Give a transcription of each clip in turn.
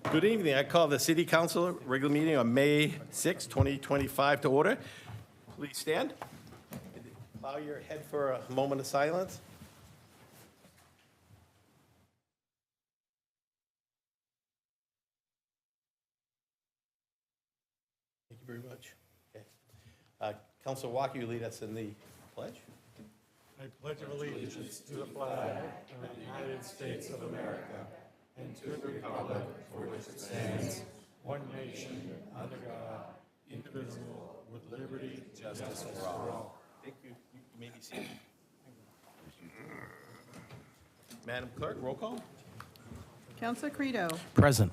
Good evening. I call the City Council regular meeting on May 6, 2025 to order. Please stand. Bow your head for a moment of silence. Thank you very much. Okay. Councilor Walker, you lead us in the pledge. I pledge allegiance to the flag of the United States of America and to the republic for which it stands, one nation, under God, indivisible, with liberty and justice for all. Thank you. You may be seated. Madam Clerk, roll call. Counselor Credo. Present.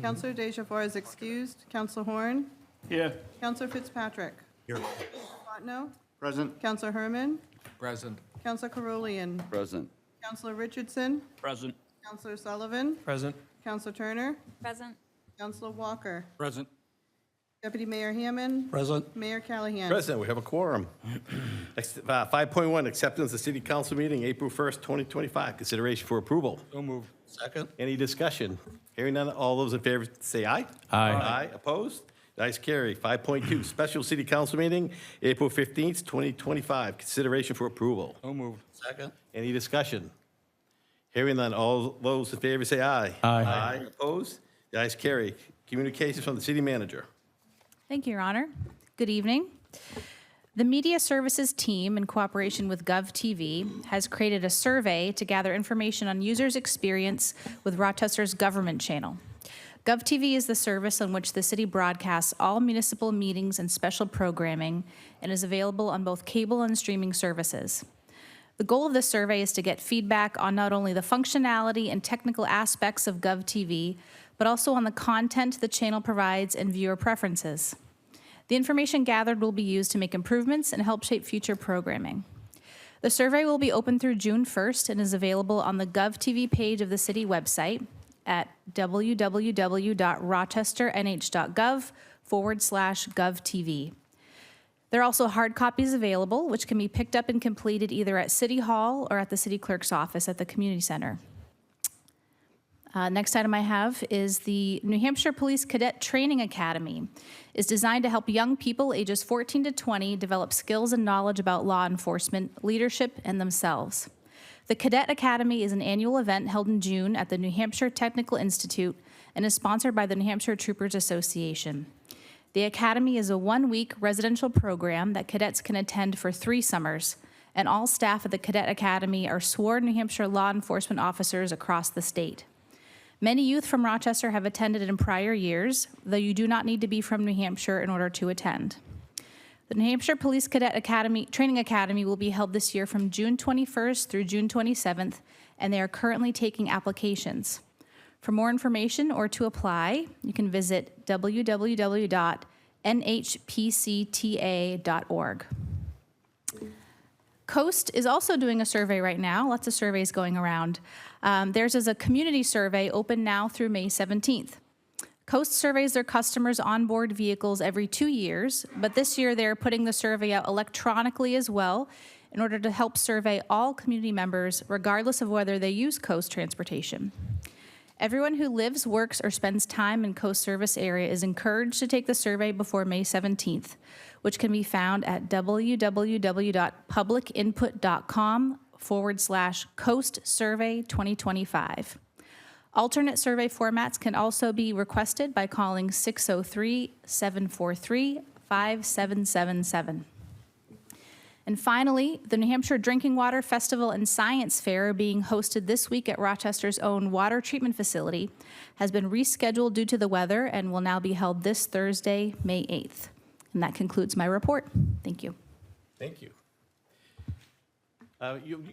Counselor Deja is excused. Counselor Horn. Here. Counselor Fitzpatrick. Here. Patno. Present. Counselor Herman. Present. Counselor Carolian. Present. Counselor Richardson. Present. Counselor Sullivan. Present. Counselor Turner. Present. Counselor Walker. Present. Deputy Mayor Hammond. Present. Mayor Callahan. President, we have a quorum. 5.1, acceptance of City Council meeting, April 1st, 2025. Consideration for approval. So moved. Second. Any discussion? Hearing none, all those in favor say aye. Aye. Opposed? The ayes carry. 5.2, special City Council meeting, April 15th, 2025. Consideration for approval. So moved. Second. Any discussion? Hearing none, all those in favor say aye. Aye. Opposed? The ayes carry. Communications from the city manager. Thank you, Your Honor. Good evening. The Media Services team, in cooperation with GovTV, has created a survey to gather information on users' experience with Rochester's government channel. GovTV is the service on which the city broadcasts all municipal meetings and special programming and is available on both cable and streaming services. The goal of this survey is to get feedback on not only the functionality and technical aspects of GovTV, but also on the content the channel provides and viewer preferences. The information gathered will be used to make improvements and help shape future programming. The survey will be open through June 1st and is available on the GovTV page of the city website at www.rochesternh.gov/GovTV. There are also hard copies available, which can be picked up and completed either at City Hall or at the City Clerk's office at the Community Center. Next item I have is the New Hampshire Police Cadet Training Academy is designed to help young people ages 14 to 20 develop skills and knowledge about law enforcement, leadership, and themselves. The Cadet Academy is an annual event held in June at the New Hampshire Technical Institute and is sponsored by the New Hampshire Troopers Association. The Academy is a one-week residential program that cadets can attend for 3 summers, and all staff at the Cadet Academy are sworn New Hampshire law enforcement officers across the state. Many youth from Rochester have attended in prior years, though you do not need to be from New Hampshire in order to attend. The New Hampshire Police Cadet Academy Training Academy will be held this year from June 21st through June 27th, and they are currently taking applications. For more information or to apply, you can visit www.nhpcta.org. Coast is also doing a survey right now. Lots of surveys going around. Theirs is a community survey open now through May 17th. Coast surveys their customers' onboard vehicles every 2 years, but this year they're putting the survey out electronically as well in order to help survey all community members, regardless of whether they use Coast transportation. Everyone who lives, works, or spends time in Coast service area is encouraged to take the survey before May 17th, which can be found at www.publicinput.com/Coast Survey 2025. Alternate survey formats can also be requested by calling 603-743-5777. And finally, the New Hampshire Drinking Water Festival and Science Fair, being hosted this week at Rochester's own water treatment facility, has been rescheduled due to the weather and will now be held this Thursday, May 8th. And that concludes my report. Thank you. Thank you.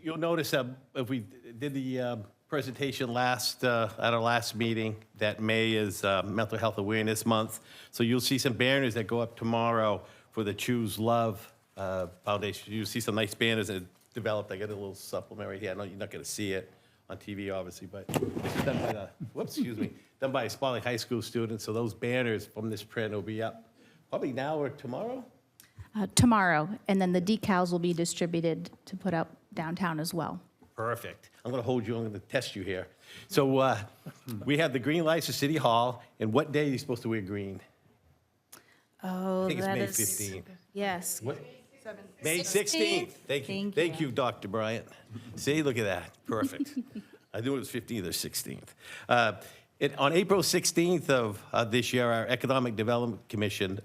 You'll notice that if we did the presentation at our last meeting, that May is Mental Health Awareness Month. So you'll see some banners that go up tomorrow for the Choose Love Foundation. You'll see some nice banners that developed. I got a little supplement right here. I know you're not going to see it on TV, obviously, but this is done by done by Spalding High School students. So those banners from this print will be up probably now or tomorrow. Tomorrow, and then the decals will be distributed to put up downtown as well. Perfect. I'm going to hold you, I'm going to test you here. So we have the green lights at City Hall, and what day are you supposed to wear green? Oh, I think it's that May is- 15th. Yes. What? May 16th. Thank you. Thank you, Dr. Bryant. See, look at that. Perfect. I knew it was 15th or 16th. On April 16th of this year, our Economic Development Commission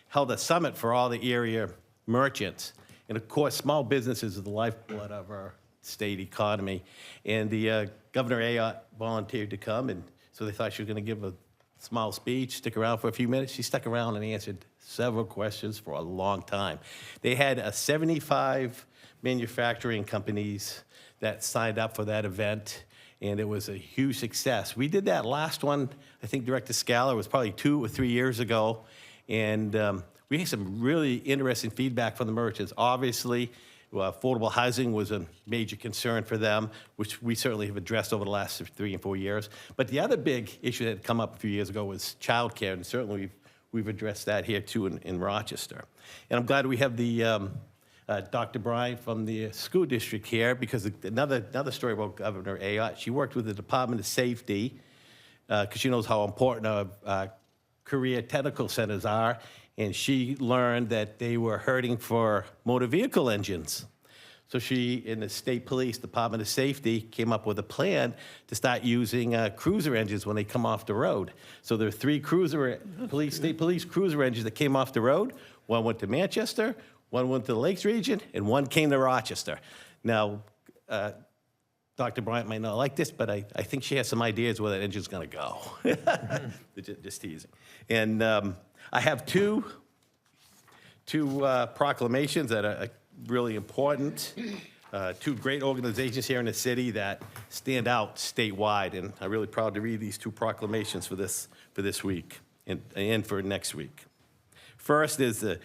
held a summit for all the area merchants. And of course, small businesses are the lifeblood of our state economy. And the Governor Ayotte volunteered to come, and so they thought she was going to give a small speech, stick around for a few minutes. She stuck around and answered several questions for a long time. They had 75 manufacturing companies that signed up for that event, and it was a huge success. We did that last one, I think Director Scalar was probably 2 or 3 years ago, and we had some really interesting feedback from the merchants. Obviously, affordable housing was a major concern for them, which we certainly have addressed over the last 3 and 4 years. But the other big issue that had come up a few years ago was childcare, and certainly we've addressed that here too in Rochester. And I'm glad we have the Dr. Bryant from the school district here, because another story about Governor Ayotte, she worked with the Department of Safety because she knows how important our career technical centers are, and she learned that they were hurting for motor vehicle engines. So she, in the State Police Department of Safety, came up with a plan to start using cruiser engines when they come off the road. So there are 3 state police cruiser engines that came off the road. One went to Manchester, one went to the Lakes region, and one came to Rochester. Now, Dr. Bryant might not like this, but I think she has some ideas where that engine's gonna go. Just teasing. And I have two proclamations that are really important. 2 great organizations here in the city that stand out statewide, and I'm really proud to read these 2 proclamations for this week and for next week. First is the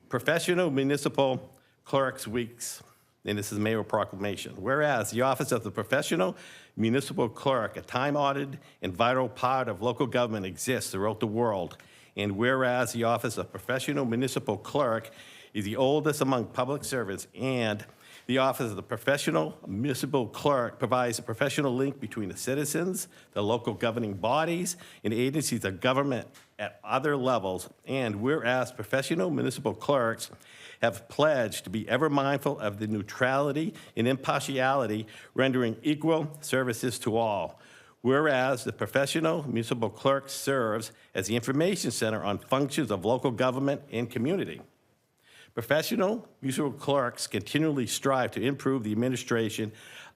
Professional Municipal Clerks Weeks, and this is a mayoral proclamation. Whereas the office of the Professional Municipal Clerk, a time-honored and vital part of local government, exists throughout the world, and whereas the office of Professional Municipal Clerk is the oldest among public servants, and the office of the Professional Municipal Clerk provides a professional link between the citizens, the local governing bodies, and agencies of government at other levels, and whereas professional municipal clerks have pledged to be ever mindful of the neutrality and impartiality, rendering equal services to all. Whereas the professional municipal clerk serves as the information center on functions of local government and community. Professional municipal clerks continually strive to improve the administration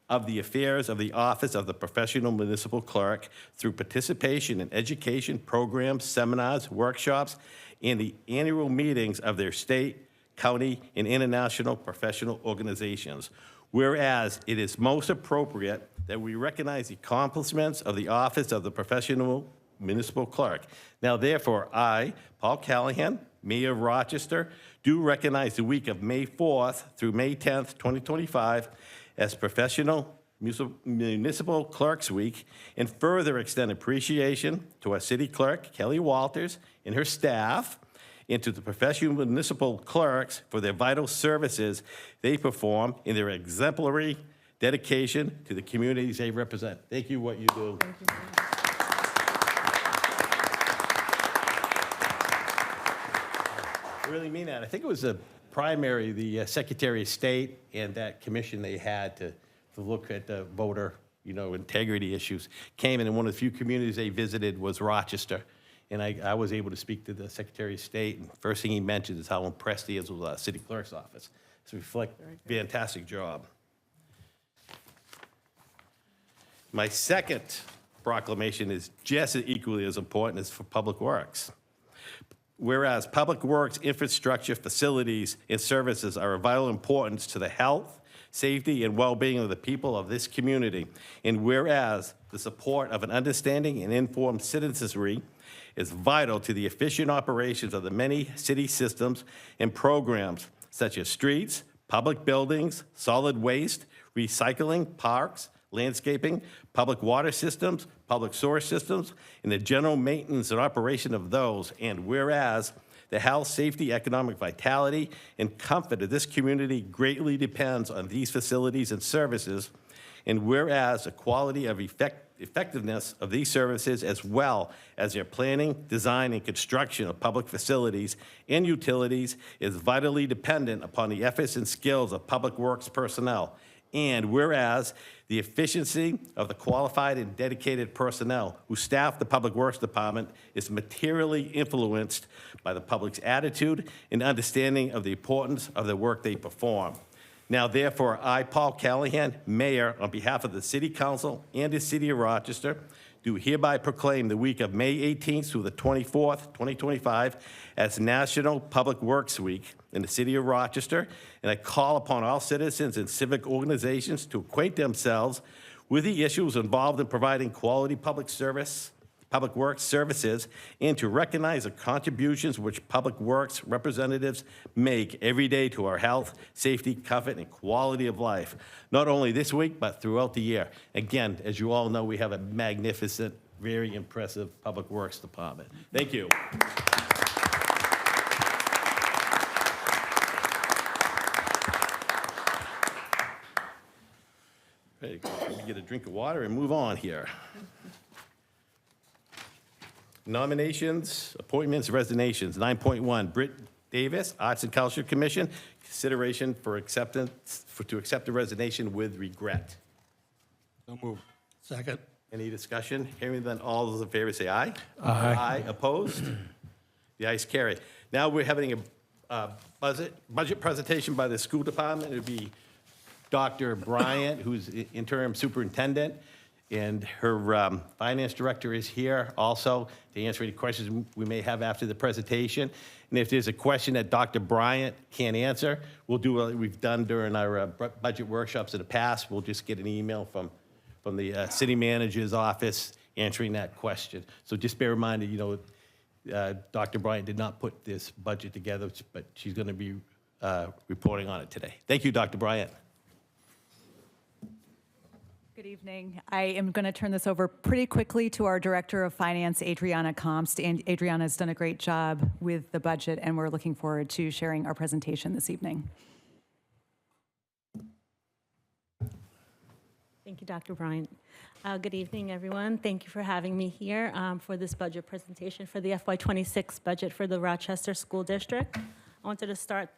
of the affairs of the office of the professional municipal clerk through participation in education programs, seminars, workshops, and the annual meetings of their state, county, and international professional organizations. Whereas it is most appropriate that we recognize the accomplishments of the office of the professional municipal clerk. Now, therefore, I, Paul Callahan, Mayor of Rochester, do recognize the week of May 4th through May 10th, 2025 as Professional Municipal Clerks Week, and further extend appreciation to our city clerk, Kelly Walters, and her staff, and to the professional municipal clerks for their vital services they perform in their exemplary dedication to the communities they represent. Thank you, what you do. I really mean that. I think it was a primary, the Secretary of State and that commission they had to look at the voter, integrity issues came in, and one of the few communities they visited was Rochester. And I was able to speak to the Secretary of State, and first thing he mentioned is how impressed he is with the city clerk's office. So fantastic job. My second proclamation is just equally as important as for Public Works. Whereas Public Works infrastructure, facilities, and services are of vital importance to the health, safety, and well-being of the people of this community, and whereas the support of an understanding and informed citizenry is vital to the efficient operations of the many city systems and programs such as streets, public buildings, solid waste, recycling, parks, landscaping, public water systems, public sewer systems, and the general maintenance and operation of those. And whereas the health, safety, economic vitality, and comfort of this community greatly depends on these facilities and services, And whereas the quality of effectiveness of these services, as well as their planning, design, and construction of public facilities and utilities, is vitally dependent upon the efforts and skills of Public Works personnel. And whereas the efficiency of the qualified and dedicated personnel who staff the Public Works Department is materially influenced by the public's attitude and understanding of the importance of the work they perform. Now, therefore, I, Paul Callahan, Mayor, on behalf of the City Council and the City of Rochester, do hereby proclaim the week of May 18th through the 24th, 2025, as National Public Works Week in the City of Rochester, and I call upon all citizens and civic organizations to acquaint themselves with the issues involved in providing quality public works services, and to recognize the contributions which Public Works representatives make every day to our health, safety, comfort, and quality of life, not only this week, but throughout the year. Again, as you all know, we have a magnificent, very impressive Public Works Department. Thank you. Ready to get a drink of water and move on here. Nominations, appointments, resignations. 9.1, Britt Davis, Arts and Culture Commission, consideration for acceptance, to accept the resignation with regret. So moved. Second. Any discussion? Hearing none, all those in favor say aye. Aye. Aye, opposed? The ayes carry. Now we're having a budget presentation by the school department. It would be Dr. Bryant, who's interim superintendent, and her finance director is here also to answer any questions we may have after the presentation. And if there's a question that Dr. Bryant can't answer, we'll do what we've done during our budget workshops in the past. We'll just get an email from the city manager's office answering that question. So just bear in mind that, you know, Dr. Bryant did not put this budget together, but she's going to be reporting on it today. Thank you, Dr. Bryant. Good evening. I am going to turn this over pretty quickly to our Director of Finance, Adriana Comst. And Adriana has done a great job with the budget, and we're looking forward to sharing our presentation this evening. Thank you, Dr. Bryant. Good evening, everyone. Thank you for having me here for this budget presentation for the FY26 budget for the Rochester School District. I wanted to start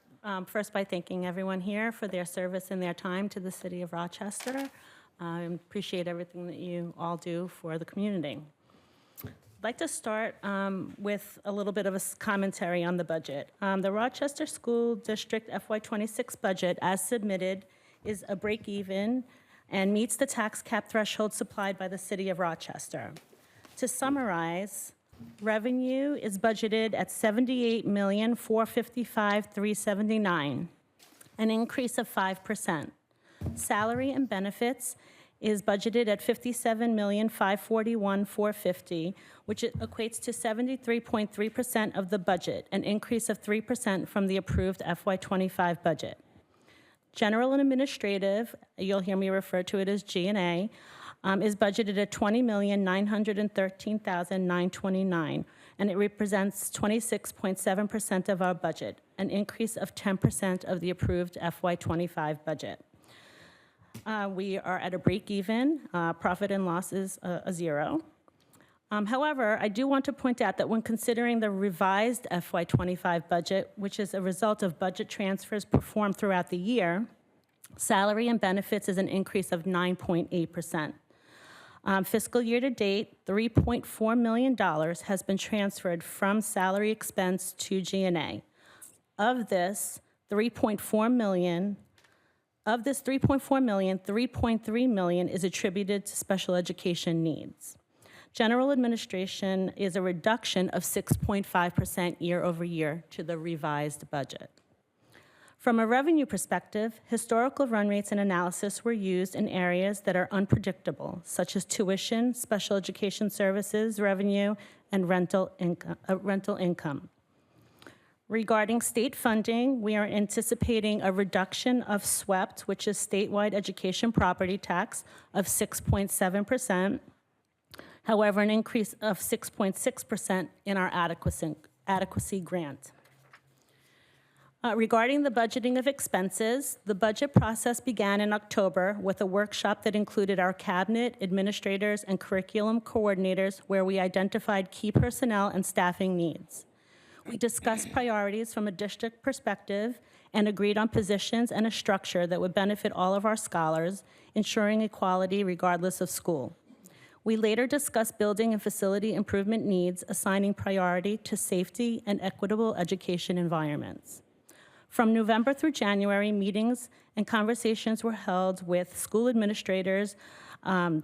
first by thanking everyone here for their service and their time to the city of Rochester. I appreciate everything that you all do for the community. I'd like to start with a little bit of a commentary on the budget. The Rochester School District FY26 budget, as submitted, is a break-even and meets the tax cap threshold supplied by the city of Rochester. To summarize, revenue is budgeted at $78,455,379, an increase of 5%. Salary and benefits is budgeted at $57,541,450, which equates to 73.3% of the budget, an increase of 3% from the approved FY25 budget. General and administrative, you'll hear me refer to it as G&A, is budgeted at $20,913,929, and it represents 26.7% of our budget, an increase of 10% of the approved FY25 budget. We are at a break-even. Profit and loss is a zero. However, I do want to point out that when considering the revised FY25 budget, which is a result of budget transfers performed throughout the year, salary and benefits is an increase of 9.8%. Fiscal year to date, $3.4 million has been transferred from salary expense to G&A. Of this, $3.4 million, 3.3 million is attributed to special education needs. General administration is a reduction of 6.5% year over year to the revised budget. From a revenue perspective, historical run rates and analysis were used in areas that are unpredictable, such as tuition, special education services revenue, and rental income. Regarding state funding, we are anticipating a reduction of SWEPT, which is statewide education property tax, of 6.7%. However, an increase of 6.6% in our adequacy grant. Regarding the budgeting of expenses, the budget process began in October with a workshop that included our cabinet, administrators, and curriculum coordinators, where we identified key personnel and staffing needs. We discussed priorities from a district perspective and agreed on positions and a structure that would benefit all of our scholars, ensuring equality regardless of school. We later discussed building and facility improvement needs, assigning priority to safety and equitable education environments. From November through January, meetings and conversations were held with school administrators,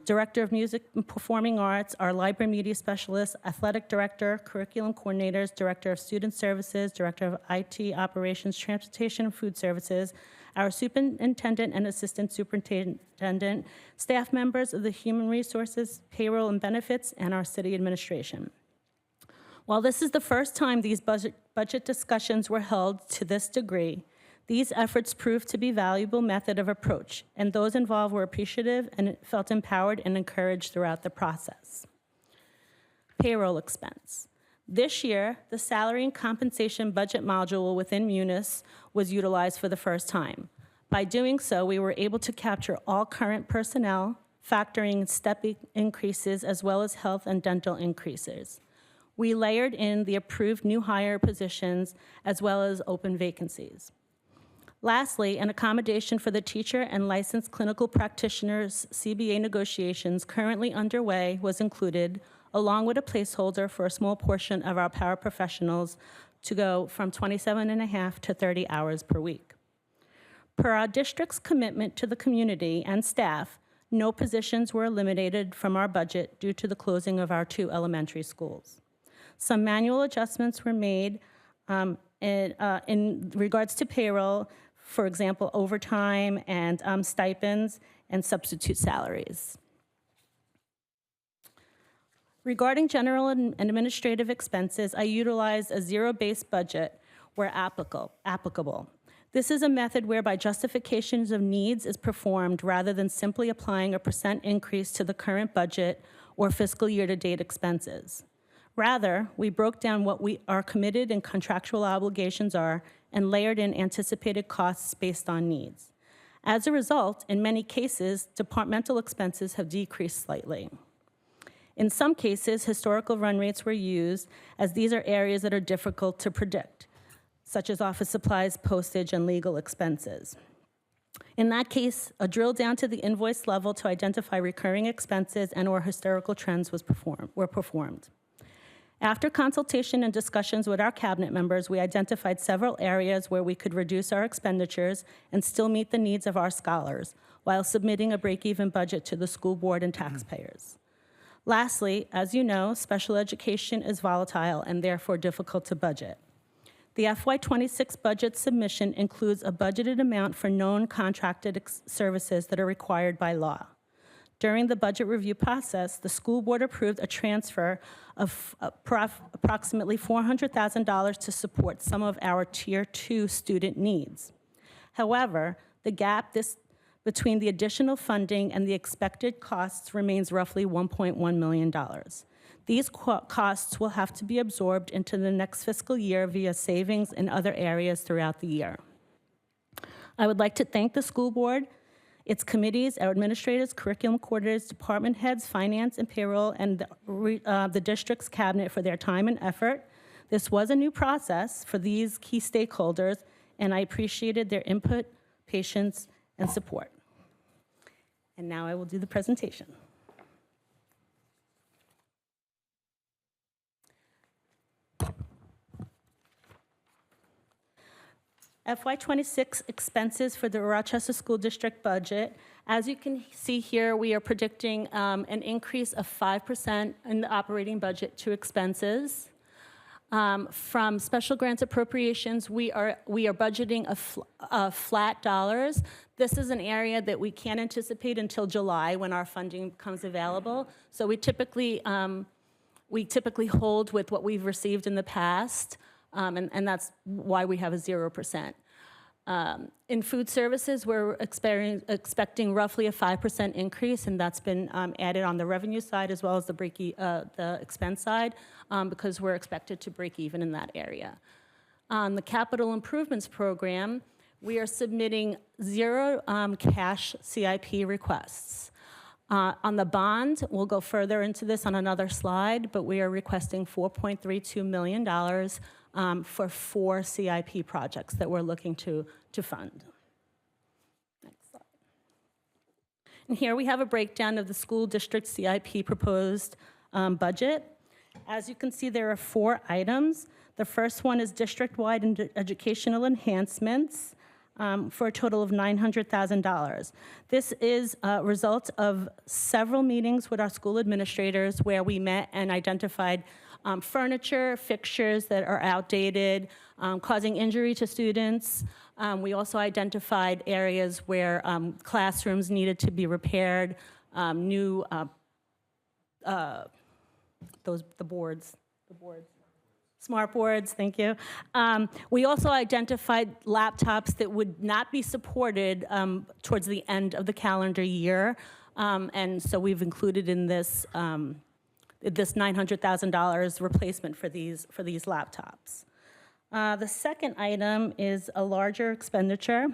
Director of Music and Performing Arts, our library media specialist, athletic director, curriculum coordinators, Director of Student Services, Director of IT Operations, Transportation and Food Services, our superintendent and assistant superintendent, staff members of the Human Resources, Payroll and Benefits, and our city administration. While this is the first time these budget discussions were held to this degree, these efforts proved to be a valuable method of approach, and those involved were appreciative and felt empowered and encouraged throughout the process. Payroll expense. This year, the salary and compensation budget module within Munis was utilized for the first time. By doing so, we were able to capture all current personnel, factoring step increases as well as health and dental increases. We layered in the approved new hire positions as well as open vacancies. Lastly, an accommodation for the teacher and licensed clinical practitioners' CBA negotiations currently underway was included, along with a placeholder for a small portion of our paraprofessionals to go from 27.5 to 30 hours per week. Per our district's commitment to the community and staff, no positions were eliminated from our budget due to the closing of our 2 elementary schools. Some manual adjustments were made in regards to payroll, for example, overtime and stipends and substitute salaries. Regarding general and administrative expenses, I utilized a zero-based budget where applicable. This is a method whereby justifications of needs is performed rather than simply applying a % increase to the current budget or fiscal year-to-date expenses. Rather, we broke down what our committed and contractual obligations are and layered in anticipated costs based on needs. As a result, in many cases, departmental expenses have decreased slightly. In some cases, historical run rates were used, as these are areas that are difficult to predict, such as office supplies, postage, and legal expenses. In that case, a drill down to the invoice level to identify recurring expenses and/or historical trends were performed. After consultation and discussions with our cabinet members, we identified several areas where we could reduce our expenditures and still meet the needs of our scholars, while submitting a break-even budget to the school board and taxpayers. Lastly, as you know, special education is volatile and therefore difficult to budget. The FY26 budget submission includes a budgeted amount for known contracted services that are required by law. During the budget review process, the school board approved a transfer of approximately $400,000 to support some of our Tier 2 student needs. However, the gap between the additional funding and the expected costs remains roughly $1.1 million. These costs will have to be absorbed into the next fiscal year via savings in other areas throughout the year. I would like to thank the school board, its committees, our administrators, curriculum coordinators, department heads, finance and payroll, and the district's cabinet for their time and effort. This was a new process for these key stakeholders, and I appreciated their input, patience, and support. And now I will do the presentation. FY26 expenses for the Rochester School District budget. As you can see here, we are predicting an increase of 5% in the operating budget to expenses. From special grants appropriations, we are budgeting a flat dollars. This is an area that we can't anticipate until July when our funding becomes available. So we typically hold with what we've received in the past. And that's why we have a 0%. In food services, we're expecting roughly a 5% increase, and that's been added on the revenue side as well as the expense side, because we're expected to break even in that area. On the capital improvements program, we are submitting 0 cash CIP requests. On the bond, we'll go further into this on another slide, but we are requesting $4.32 million for 4 CIP projects that we're looking to fund. Next slide. And here we have a breakdown of the school district CIP proposed budget. As you can see, there are 4 items. The first one is district-wide educational enhancements for a total of $900,000. This is a result of several meetings with our school administrators where we met and identified furniture, fixtures that are outdated, causing injury to students. We also identified areas where classrooms needed to be repaired, new, the boards. Smart boards, thank you. We also identified laptops that would not be supported towards the end of the calendar year. And so we've included in this this $900,000 replacement for these laptops. The second item is a larger expenditure.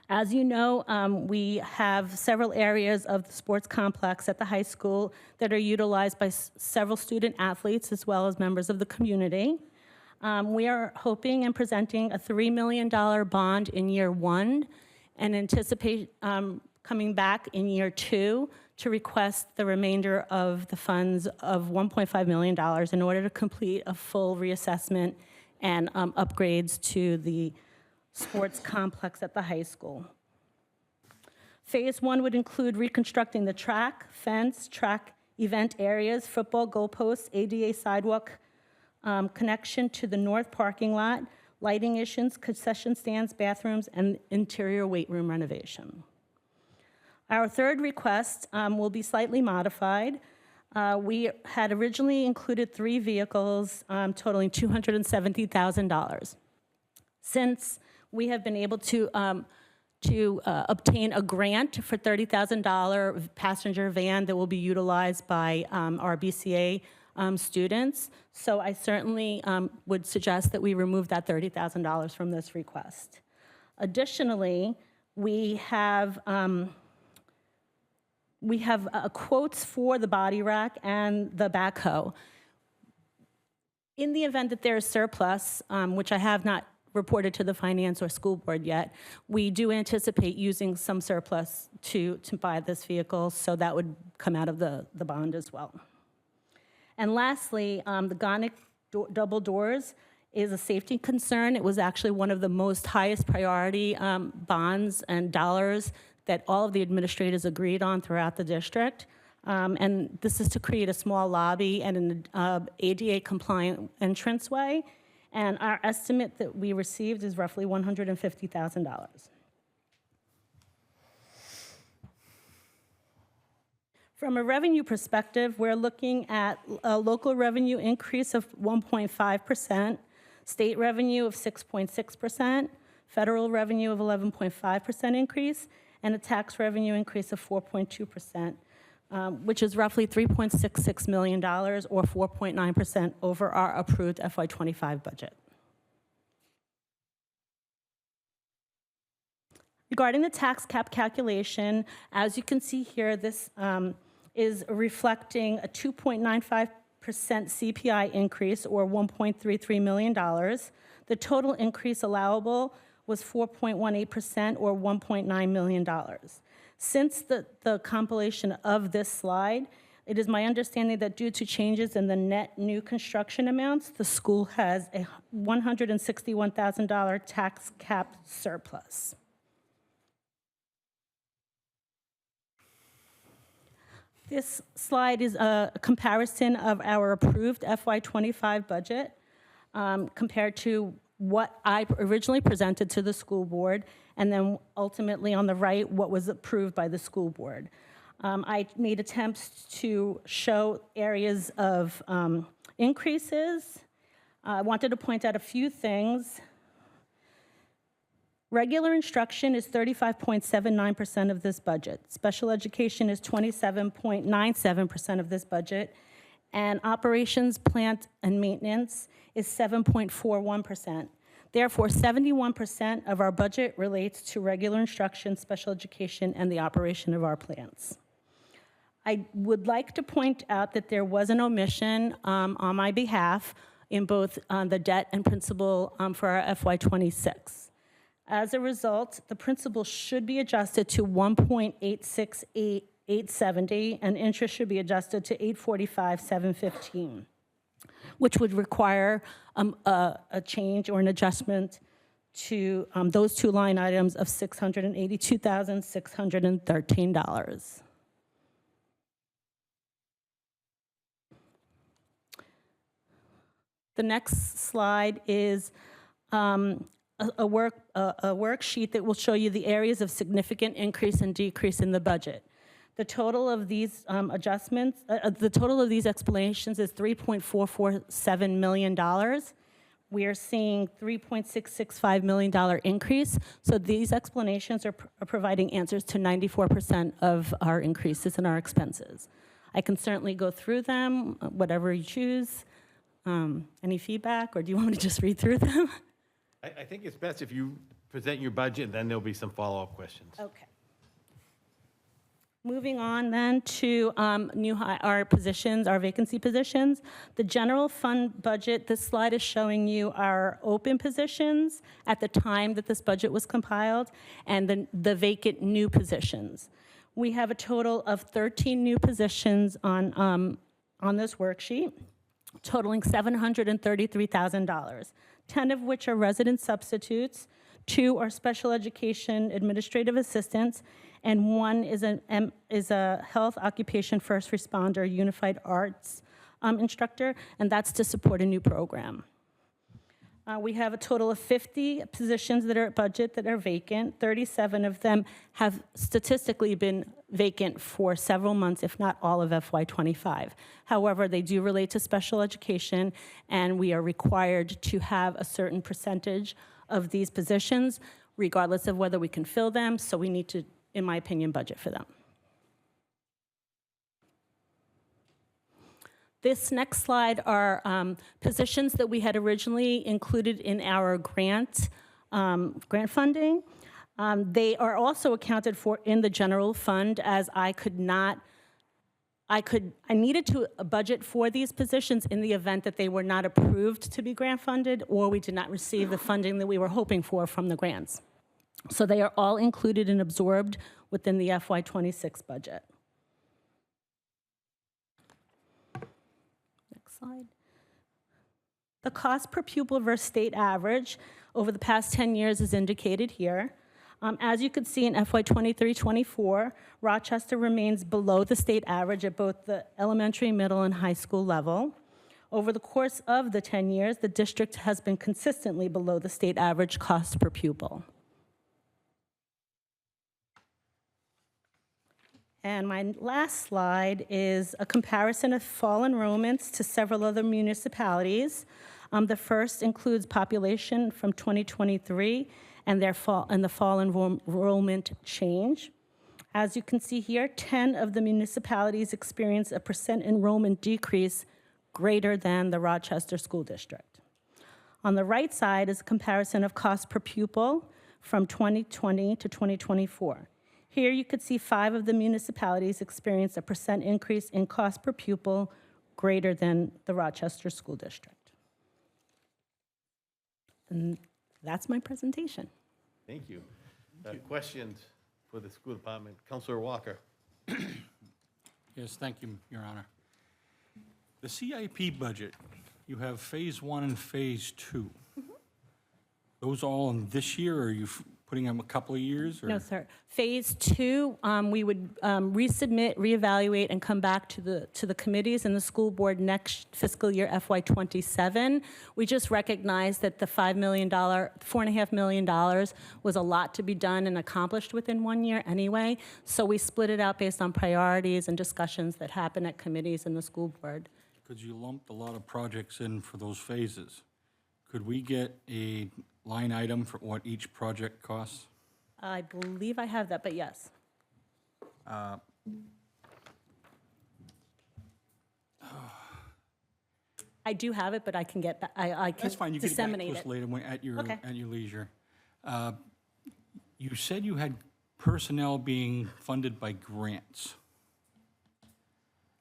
As you know, we have several areas of the sports complex at the high school that are utilized by several student athletes as well as members of the community. We are hoping and presenting a $3 million bond in year 1 and anticipate coming back in year 2 to request the remainder of the funds of $1.5 million in order to complete a full reassessment and upgrades to the sports complex at the high school. Phase 1 would include reconstructing the track, fence, track event areas, football goalposts, ADA sidewalk connection to the north parking lot, lighting issues, concession stands, bathrooms, and interior weight room renovation. Our third request will be slightly modified. We had originally included 3 vehicles totaling $270,000. Since we have been able to obtain a grant for $30,000 passenger van that will be utilized by our BCA students. So I certainly would suggest that we remove that $30,000 from this request. Additionally, we have quotes for the body rack and the backhoe. In the event that there is surplus, which I have not reported to the finance or school board yet, we do anticipate using some surplus to buy this vehicle, so that would come out of the bond as well. And lastly, the Gonick double doors is a safety concern. It was actually one of the most highest priority bonds and dollars that all of the administrators agreed on throughout the district. And this is to create a small lobby and an ADA compliant entranceway. And our estimate that we received is roughly $150,000. From a revenue perspective, we're looking at a local revenue increase of 1.5%, state revenue of 6.6%, federal revenue of 11.5% increase, and a tax revenue increase of 4.2%, which is roughly $3.66 million or 4.9% over our approved FY25 budget. Regarding the tax cap calculation, as you can see here, this is reflecting a 2.95% CPI increase or $1.33 million. The total increase allowable was 4.18% or $1.9 million. Since the compilation of this slide, it is my understanding that due to changes in the net new construction amounts, the school has a $161,000 tax cap surplus. This slide is a comparison of our approved FY25 budget compared to what I originally presented to the school board, and then ultimately on the right, what was approved by the school board. I made attempts to show areas of increases. I wanted to point out a few things. Regular instruction is 35.79% of this budget. Special education is 27.97% of this budget. and operations, plant, and maintenance is 7.41%. Therefore, 71% of our budget relates to regular instruction, special education, and the operation of our plants. I would like to point out that there was an omission on my behalf in both the debt and principal for our FY26. As a result, the principal should be adjusted to 1.868870, and interest should be adjusted to 845,715, which would require a change or an adjustment to those two line items of $682,613. The next slide is a worksheet that will show you the areas of significant increase and decrease in the budget. The total of these adjustments, the total of these explanations is $3.447 million. We are seeing $3.665 million increase. So these explanations are providing answers to 94% of our increases in our expenses. I can certainly go through them, whatever you choose. Any feedback, or do you want me to just read through them? I think it's best if you present your budget, and then there'll be some follow-up questions. Okay. Moving on then to our positions, our vacancy positions. The general fund budget, this slide is showing you our open positions at the time that this budget was compiled, and the vacant new positions. We have a total of 13 new positions on this worksheet, totaling $733,000, 10 of which are resident substitutes, 2 are special education administrative assistants, and 1 is a health occupation first responder unified arts instructor, and that's to support a new program. We have a total of 50 positions that are at budget that are vacant. 37 of them have statistically been vacant for several months, if not all of FY25. However, they do relate to special education, and we are required to have a certain percentage of these positions, regardless of whether we can fill them, so we need to, in my opinion, budget for them. This next slide are positions that we had originally included in our grant funding. They are also accounted for in the general fund, as I needed to budget for these positions in the event that they were not approved to be grant funded, or we did not receive the funding that we were hoping for from the grants. So they are all included and absorbed within the FY26 budget. Slide. The cost per pupil versus state average over the past 10 years is indicated here. As you can see in FY23-24, Rochester remains below the state average at both the elementary, middle, and high school level. Over the course of the 10 years, the district has been consistently below the state average cost per pupil. And my last slide is a comparison of fall enrollments to several other municipalities. The first includes population from 2023 and the fall enrollment change. As you can see here, 10 of the municipalities experience a percent enrollment decrease greater than the Rochester School District. On the right side is a comparison of cost per pupil from 2020 to 2024. Here you could see 5 of the municipalities experience a percent increase in cost per pupil greater than the Rochester School District. And that's my presentation. Thank you. Questions for the school department? Counselor Walker. Yes, thank you, Your Honor. The CIP budget, you have Phase 1 and Phase 2. Those all in this year, or are you putting them a couple of years? Or? No, sir. Phase 2, we would resubmit, reevaluate, and come back to the committees and the school board next fiscal year, FY27. We just recognized that the $4.5 million was a lot to be done and accomplished within 1 year anyway. So we split it out based on priorities and discussions that happen at committees and the school board. Because you lumped a lot of projects in for those phases. Could we get a line item for what each project costs? I believe I have that, but yes. I do have it, but I can get, I can That's fine, you can get back to disseminate us it. later at your, Okay. at your leisure. You said you had personnel being funded by grants.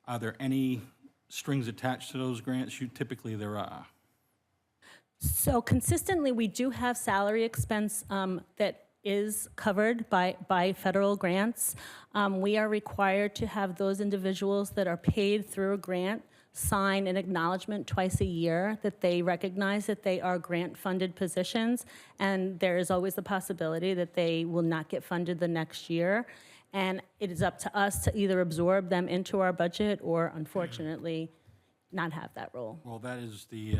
Are there any strings attached to those grants? Typically, there are. So consistently, we do have salary expense that is covered by federal grants. We are required to have those individuals that are paid through a grant sign an acknowledgement twice a year that they recognize that they are grant-funded positions, and there is always the possibility that they will not get funded the next year. And it is up to us to either absorb them into our budget or, unfortunately, not have that role. Well, that is the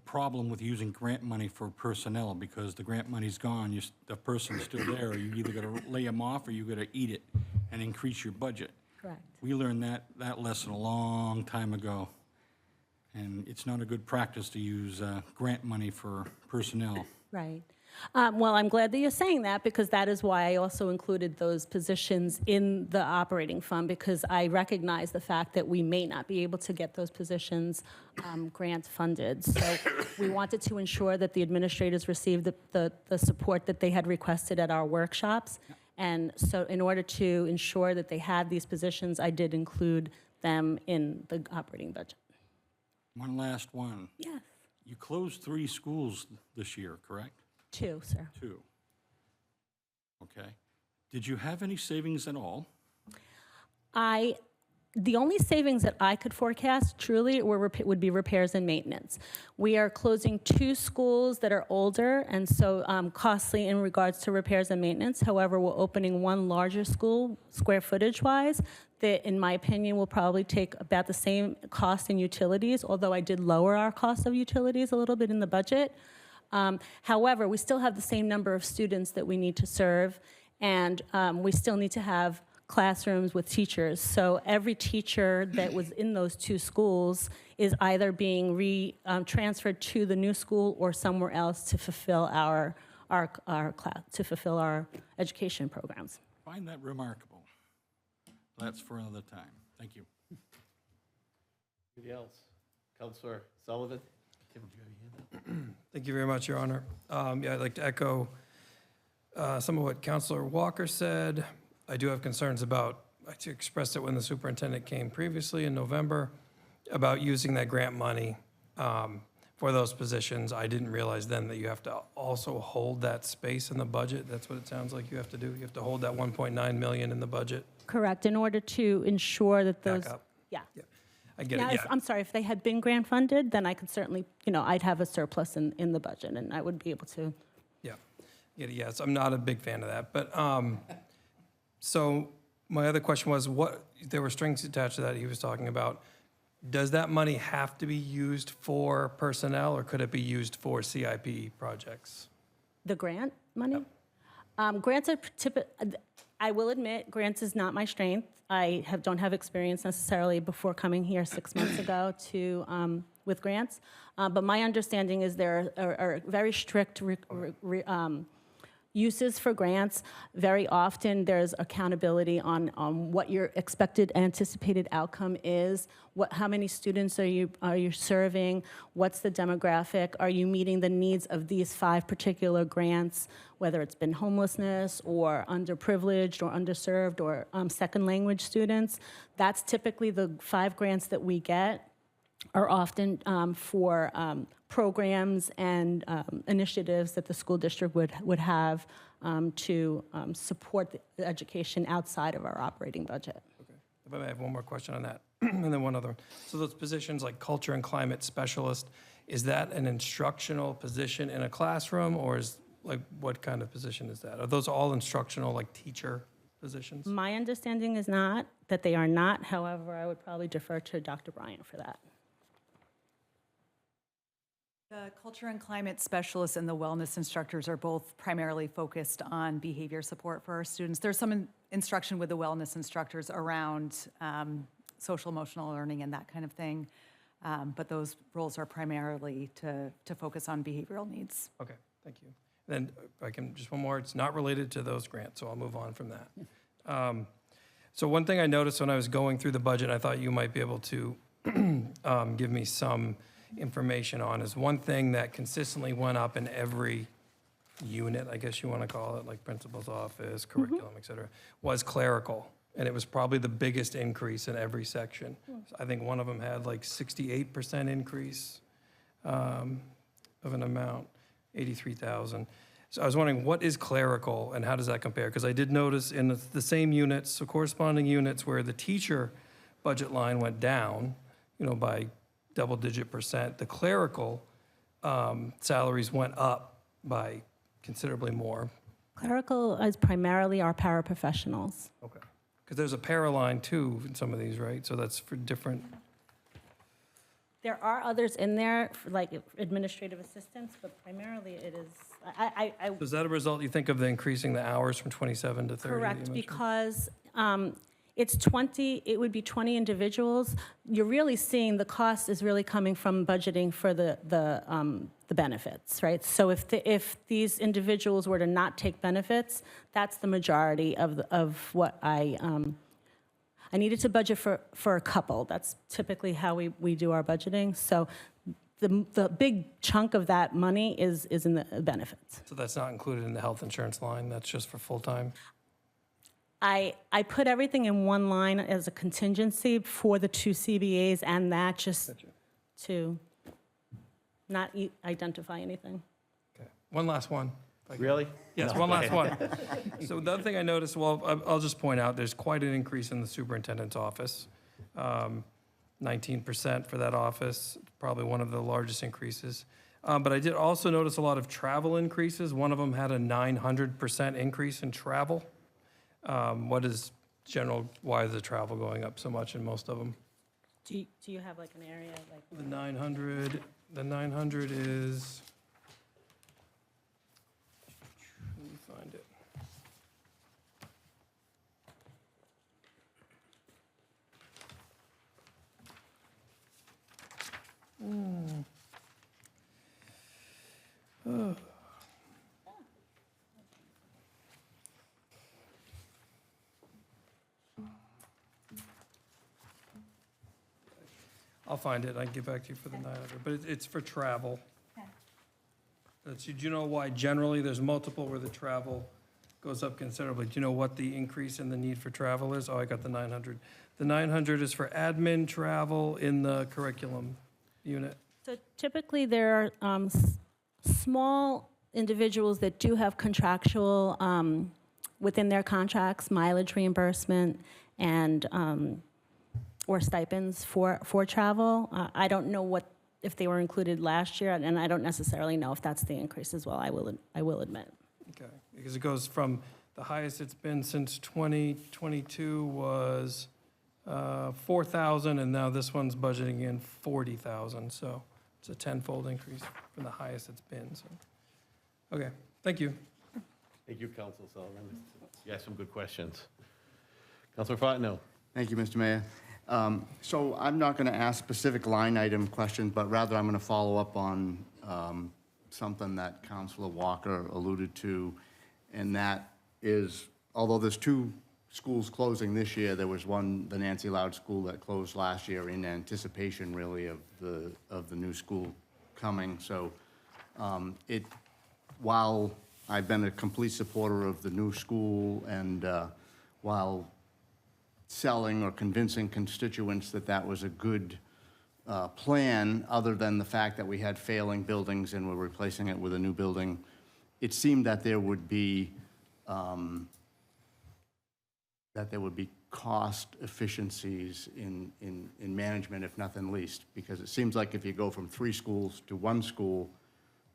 problem with using grant money for personnel, because the grant money's gone, the person's still there, you either gotta lay them off or you gotta eat it and increase your budget. Correct. We learned that lesson a long time ago, and it's not a good practice to use grant money for personnel. Right. Well, I'm glad that you're saying that, because that is why I also included those positions in the operating fund, because I recognize the fact that we may not be able to get those positions grant funded. So we wanted to ensure that the administrators received the support that they had requested at our workshops. And so in order to ensure that they had these positions, I did include them in the operating budget. One last one. Yes. You closed 3 schools this year, correct? 2, sir. 2. Okay. Did you have any savings at all? The only savings that I could forecast truly would be repairs and maintenance. We are closing 2 schools that are older and so costly in regards to repairs and maintenance. However, we're opening 1 larger school, square footage-wise, that, in my opinion, will probably take about the same cost in utilities, although I did lower our cost of utilities a little bit in the budget. However, we still have the same number of students that we need to serve, and we still need to have classrooms with teachers. So every teacher that was in those 2 schools is either being transferred to the new school or somewhere else to fulfill our education programs. Find that remarkable. That's for another time. Thank you. Anybody else? Counselor Sullivan? Tim, do you have your hand up? Thank you very much, Your Honor. Yeah, I'd like to echo some of what Counselor Walker said. I do have concerns about, I expressed it when the superintendent came previously in November, about using that grant money for those positions. I didn't realize then that you have to also hold that space in the budget. That's what it sounds like you have to do. You have to hold that 1.9 million in the budget. Correct, in order to ensure that those, Back up. yeah. Yeah, I get Yeah, it, yeah. I'm sorry, if they had been grant funded, then I could certainly, I'd have a surplus in the budget, and I would be able to. Yeah, yes, I'm not a big fan of that, but, so my other question was, there were strings attached to that he was talking about. Does that money have to be used for personnel, or could it be used for CIP projects? The grant money? Grants are I will admit, grants is not my strength. I don't have experience necessarily before coming here 6 months ago with grants. But my understanding is there are very strict uses for grants. Very often, there's accountability on what your expected anticipated outcome is, how many students are you serving, what's the demographic, are you meeting the needs of these 5 particular grants, whether it's been homelessness or underprivileged or underserved or second language students. That's typically the 5 grants that we get are often for programs and initiatives that the school district would have to support the education outside of our operating budget. Okay. If I may have one more question on that, and then one other. So those positions like culture and climate specialist, is that an instructional position in a classroom, or what kind of position is that? Are those all instructional, like teacher positions? My understanding is not, that they are not. However, I would probably defer to Dr. Bryant for that. The culture and climate specialists and the wellness instructors are both primarily focused on behavior support for our students. There's some instruction with the wellness instructors around social emotional learning and that kind of thing, but those roles are primarily to focus on behavioral needs. Okay, thank you. Then if I can, just one more, it's not related to those grants, so I'll move on from that. So one thing I noticed when I was going through the budget, I thought you might be able to give me some information on, is one thing that consistently went up in every unit, I guess you want to call it, like principal's office, curriculum, et cetera, was clerical. And it was probably the biggest increase in every section. So I think one of them had like 68% increase of an amount, 83,000. So I was wondering, what is clerical and how does that compare? Because I did notice in the same units, so corresponding units where the teacher budget line went down, by double-digit percent, the clerical salaries went up by considerably more. Clerical is primarily our paraprofessionals. Okay. Because there's a para line too in some of these, right? So that's for different, There are others in there, like administrative assistants, but primarily it is, is that a result, you think, of the increasing the hours from 27 to 30? that you correct, mentioned? because it's 20, it would be 20 individuals. You're really seeing the cost is really coming from budgeting for the benefits, right? So if these individuals were to not take benefits, that's the majority of what I needed to budget for a couple. That's typically how we do our budgeting. So the big chunk of that money is in the benefits. So that's not included in the health insurance line, that's just for full-time? I put everything in one line as a contingency for the 2 CBAs and that just to not identify anything. Okay. One last one. if I can. Really? Yes, one last one. So the other thing I noticed, well, I'll just point out, there's quite an increase in the superintendent's office. 19% for that office, probably one of the largest increases. But I did also notice a lot of travel increases. One of them had a 900% increase in travel. Why is the travel going up so much in most of them? Do you have like an area like? The 900 is, let me find it. I'll find it, I can get back to you for the 900, but it's for travel. Do you know why generally there's multiple where the travel goes up considerably? Do you know what the increase in the need for travel is? Oh, I got the 900. The 900 is for admin travel in the curriculum unit. So typically, there are small individuals that do have contractual, within their contracts, mileage reimbursement and, or stipends for travel. I don't know if they were included last year, and I don't necessarily know if that's the increase as well, I will admit. Okay, because it goes from, the highest it's been since 2022 was 4,000, and now this one's budgeting in 40,000, so it's a tenfold increase from the highest it's been, so. Okay, thank you. Thank you, Council Sullivan. You asked some good questions. Councilor Fontenot. Thank you, Mr. Mayor. So I'm not going to ask specific line item questions, but rather I'm going to follow up on something that Councilor Walker alluded to, and that is, although there's 2 schools closing this year, there was one, the Nancy Loud School, that closed last year in anticipation, really, of the new school coming. So while I've been a complete supporter of the new school, and while selling or convincing constituents that was a good plan, other than the fact that we had failing buildings and we're replacing it with a new building, it seemed that there would be cost efficiencies in management, if nothing least, because it seems like if you go from 3 schools to 1 school,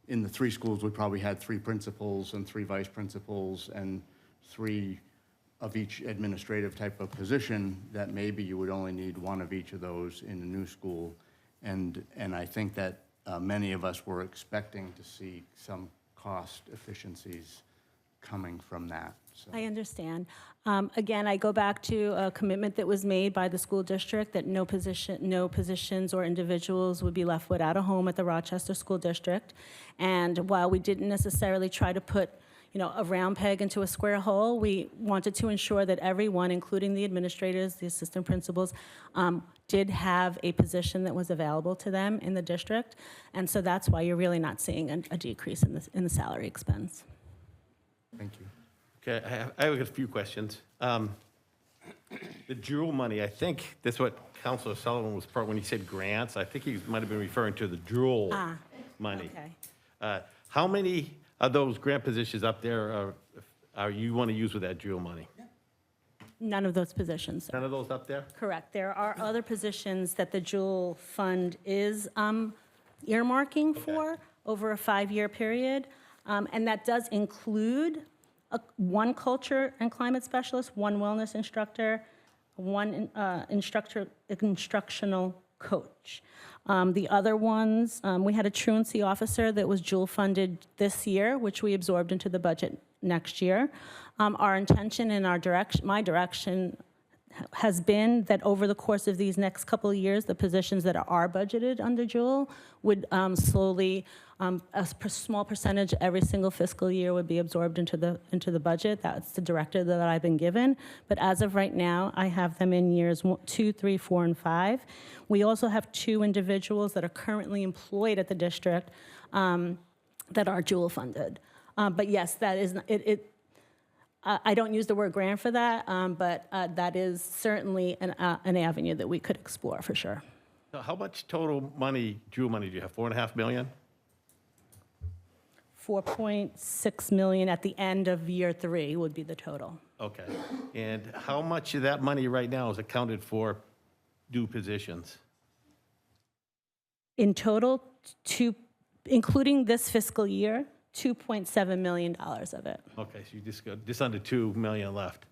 in the 3 schools, we probably had 3 principals and 3 vice principals and 3 of each administrative type of position, that maybe you would only need 1 of each of those in the new school. And I think that many of us were expecting to see some cost efficiencies coming from that. So. I understand. Again, I go back to a commitment that was made by the school district that no positions or individuals would be left without a home at the Rochester School District. And while we didn't necessarily try to put a round peg into a square hole. We wanted to ensure that everyone, including the administrators, the assistant principals, did have a position that was available to them in the district. And so that's why you're really not seeing a decrease in the salary expense. Thank you. Okay, I have a few questions. The jewel money, I think that's what Counselor Sullivan was when he said grants. I think he might have been referring to the jewel money. Okay. How many of those grant positions up there are you want to use with that jewel money? None of those positions, sir. None of those up there? Correct. There are other positions that the Jewel Fund is earmarking for over a 5-year period, and that does include one culture and climate specialist, one wellness instructor, one instructional coach. The other ones, we had a truancy officer that was Jewel funded this year, which we absorbed into the budget next year. Our intention and my direction has been that over the course of these next couple of years, the positions that are budgeted under Jewel would slowly, small percentage every single fiscal year would be absorbed into the budget. That's the directive that I've been given. But as of right now, I have them in years 2, 3, 4, and 5. We also have 2 individuals that are currently employed at the district that are Jewel funded. But yes, that is I don't use the word grant for that, but that is certainly an avenue that we could explore for sure. So how much total money, jewel money, do you have? 4.5 million? 4.6 million at the end of year 3 would be the total. Okay. And how much of that money right now is accounted for due positions? In total, including this fiscal year, $2.7 million of it. Okay, so you just got just under 2 million left.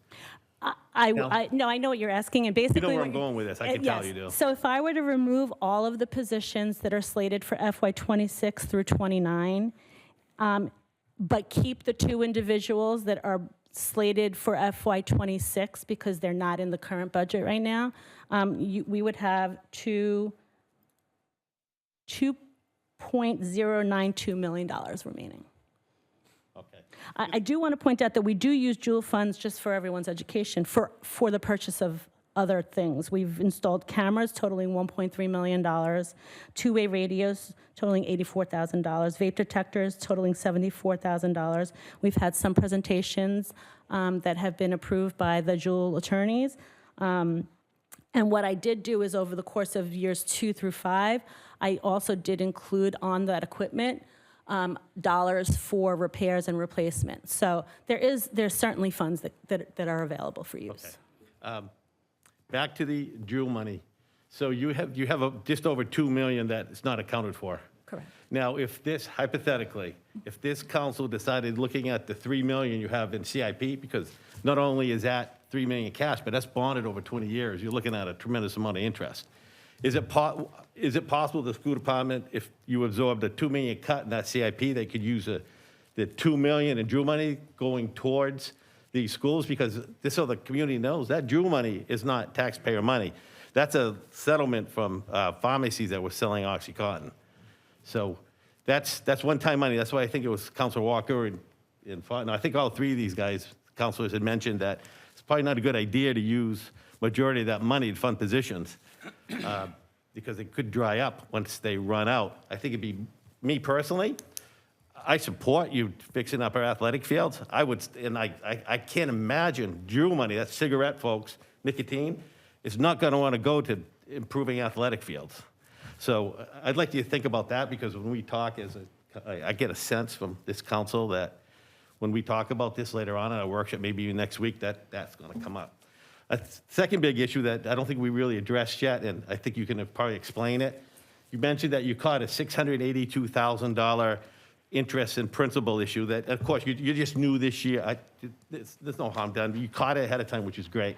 No, I know what you're asking, and basically. You know where what I'm you- going with this, I can tell you do. So if I were to remove all of the positions that are slated for FY '26 through '29, but keep the 2 individuals that are slated for FY '26 because they're not in the current budget right now, we would have $2.092 million remaining. Okay. I do want to point out that we do use Jewel funds, just for everyone's education, for the purchase of other things. We've installed cameras totaling $1.3 million, 2-way radios totaling $84,000, vape detectors totaling $74,000. We've had some presentations that have been approved by the Jewel attorneys. And what I did do is over the course of years 2 through 5, I also did include on that equipment dollars for repairs and replacement. So there's certainly funds that are available for use. Okay. Back to the jewel money. So you have just over 2 million that is not accounted for. Correct. Now, if this, hypothetically, if this council decided looking at the 3 million you have in CIP, because not only is that 3 million cash, but that's bonded over 20 years, you're looking at a tremendous amount of interest. Is it possible the school department, if you absorbed a 2 million cut in that CIP, they could use the 2 million in jewel money going towards these schools? Because just so the community knows, that jewel money is not taxpayer money. That's a settlement from pharmacies that were selling OxyContin. So that's one-time money. That's why I think it was Councilor Walker and I think all 3 of these guys, councilors, had mentioned that it's probably not a good idea to use majority of that money to fund positions because it could dry up once they run out. I think it'd be, me personally, I support you fixing up our athletic fields. I would, and I can't imagine jewel money, that's cigarette, folks, nicotine, is not going to want to go to improving athletic fields. So I'd like you to think about that, because when we talk, I get a sense from this council that when we talk about this later on in our workshop, maybe even next week, that's going to come up. A second big issue that I don't think we really addressed yet, and I think you can probably explain it. You mentioned that you caught a $682,000 interest and principal issue that, of course, you just knew this year. There's no harm done. You caught it ahead of time, which is great.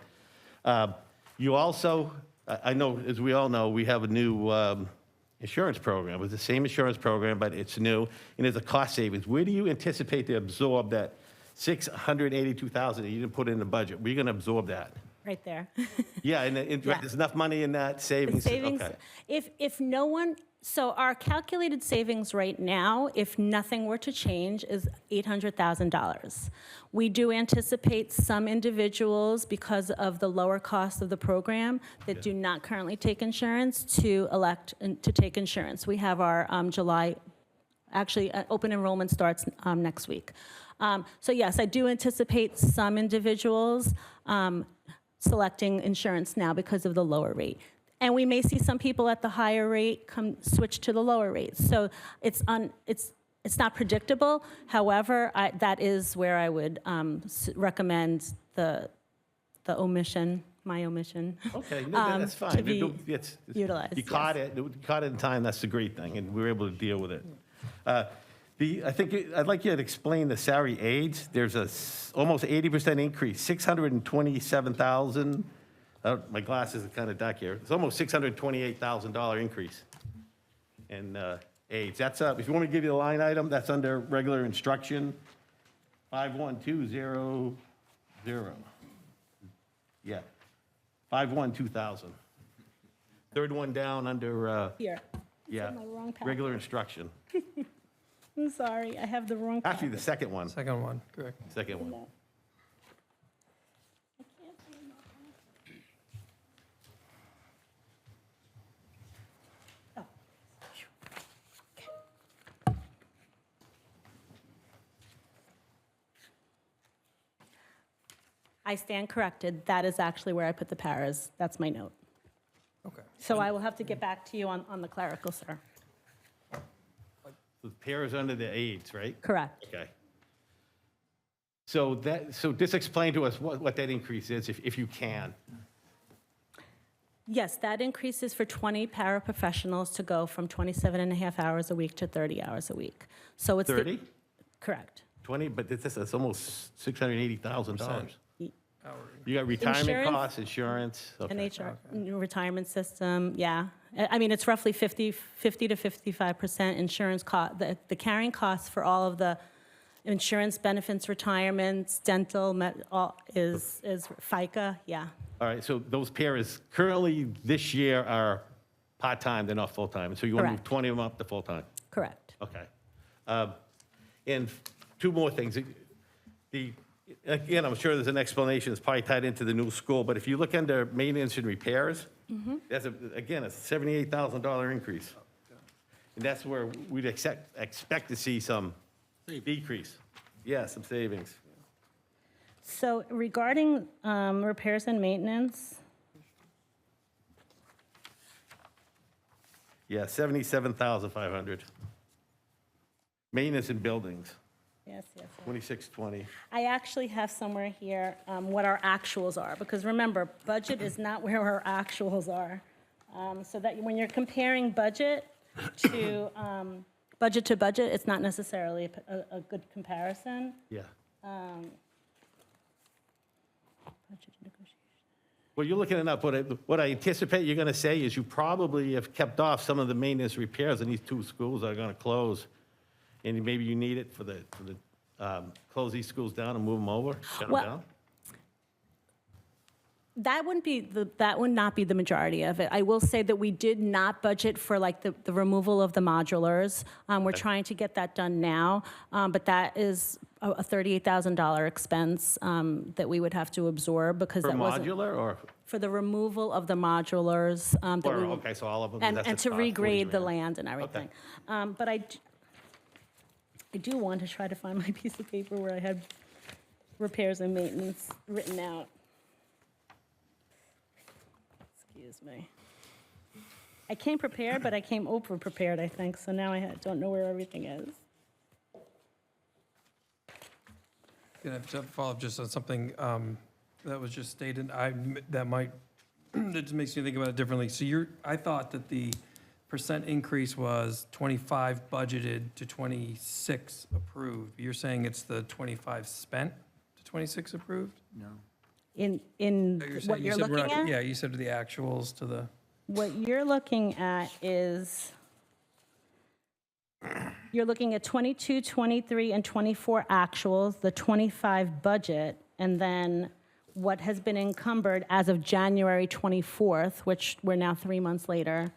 You also, I know, as we all know, we have a new insurance program. It's the same insurance program, but it's new, and there's a cost savings. Where do you anticipate to absorb that $682,000 that you didn't put in the budget? Where are you going to absorb that? right there. Yeah, and Yeah. there's enough money in that The savings? savings, Okay. if no one, so our calculated savings right now, if nothing were to change, is $800,000. We do anticipate some individuals, because of the lower cost of the program, that do not currently take insurance, to elect to take insurance. We have our July, actually, open enrollment starts next week. So yes, I do anticipate some individuals selecting insurance now because of the lower rate. And we may see some people at the higher rate switch to the lower rate. So it's not predictable. However, that is where I would recommend the omission, my omission. Okay, no, that's fine. to be It's- utilized, You caught it in time, that's the great thing, and we were able to deal with it. I'd like you to explain the salary aids. There's almost 80% increase, 627,000. My glasses are kind of dark here. It's almost $628,000 increase in aids. That's, if you want me to give you the line item, that's under regular instruction, 51200. Yeah, 512,000. Third one down under, Here. yeah, in my wrong packet. regular instruction. I'm sorry, I have the wrong. Actually, the second one, Second one, correct. second one. I stand corrected. That is actually where I put the paras. That's my note. Okay. So I will have to get back to you on the clerical, sir. The pairs under the aids, right? Correct. Okay. So just explain to us what that increase is, if you can. Yes, that increases for 20 paraprofessionals to go from 27 and a half hours a week to 30 hours a week. So it's. the- 30? Correct. 20, but that's almost $680,000. Hourly. You got retirement Insurance? costs, insurance? An Okay. HR retirement system, yeah. I mean, it's roughly 50 to 55% insurance cost. The carrying costs for all of the insurance benefits, retirements, dental, is FICA, yeah. All right, so those pairs currently this year are part-time, they're not full-time. So you want to move Correct. 20 of them up to full-time? Correct. Okay. And two more things. Again, I'm sure there's an explanation, it's probably tied into the new school, but if you look under maintenance and repairs, that's, again, a $78,000 increase. And that's where we'd expect to see some decrease. Yeah, some savings. So regarding repairs and maintenance, Yeah, 77,500. Maintenance and buildings, yes, yes. 2620. I actually have somewhere here what our actuals are, because remember, budget is not where our actuals are. So that when you're comparing budget to budget, it's not necessarily a good comparison. Yeah. Budget negotiation. Well, you're looking it up. What I anticipate you're going to say is you probably have kept off some of the maintenance repairs in these two schools that are going to close. And maybe you need it for the close these schools down and move them over, shut them Well, down? That would not be the majority of it. I will say that we did not budget for like the removal of the modulars. We're trying to get that done now, but that is a $38,000 expense that we would have to absorb because For that wasn't modular or, for the removal of the modulars. That we would- okay, so all of them? and, that's and the to cost, 40 regrade the grand. land and everything. But I do want to try to find my piece of paper where I had repairs and maintenance written out. Excuse me. I came prepared, but I came over-prepared, I think, so now I don't know where everything is. Can I have follow up just on something that was just stated? That just makes me think about it differently. So I thought that the percent increase was 25 budgeted to 26 approved. You're saying it's the 25 spent to 26 approved? In Oh, what you you're said we're looking not- at? Yeah, you said the actuals to the, What you're looking at is, you're looking at 22, 23, and 24 actuals, the 25 budget, and then what has been encumbered as of January 24th, which we're now 3 months later,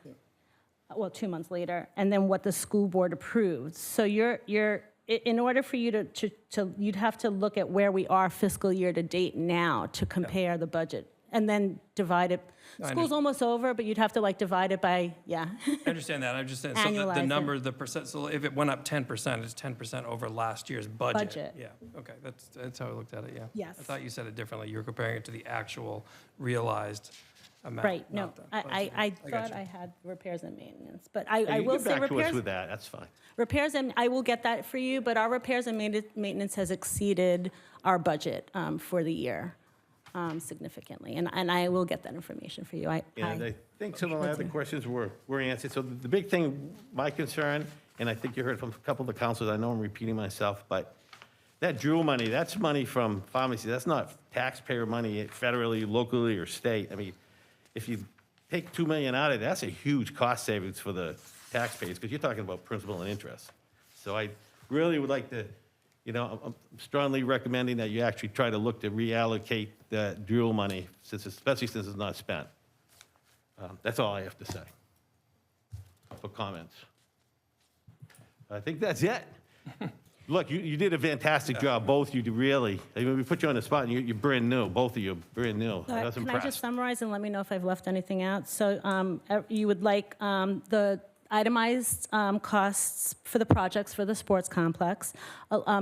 well, 2 months later, and then what the school board approved. So in order for you to you'd have to look at where we are fiscal year to date now to compare the budget, and then divide it. School's almost over, but you'd have to like divide it by, yeah. I understand that, I'm just saying, so the Annualize it. number, the percent, so if it went up 10%, it's 10% over last year's budget. Budget. Yeah, okay, that's how I looked at it, yeah. Yes. I thought you said it differently, you were comparing it to the actual realized amount. Right, no, not the I budget. thought you. I had repairs and maintenance, but I You will get say back to us repairs, with that, that's fine. repairs, and I will get that for you, but our repairs and maintenance has exceeded our budget for the year significantly, and I will get that information for you. And I think some of my other questions were answered. So the big thing, my concern, and I think you heard from a couple of the councilors, I know I'm repeating myself, but that Jewel money, that's money from pharmacy. That's not taxpayer money federally, locally, or state. I mean, if you take $2 million out of it, that's a huge cost savings for the taxpayers, because you're talking about principal and interest. So I really would like to, I'm strongly recommending that you actually try to look to reallocate that Jewel money, especially since it's not spent. That's all I have to say for comments. I think that's it. Look, you did a fantastic job, both you really. I mean, we put you on the spot, and you're brand new, both of you, brand new. I was Can I just impressed. summarize and let me know if I've left anything out? So you would like the itemized costs for the projects for the sports complex,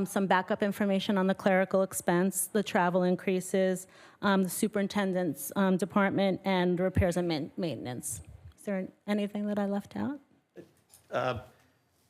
some backup information on the clerical expense, the travel increases, the superintendent's department, and repairs and maintenance. Is there anything that I left out?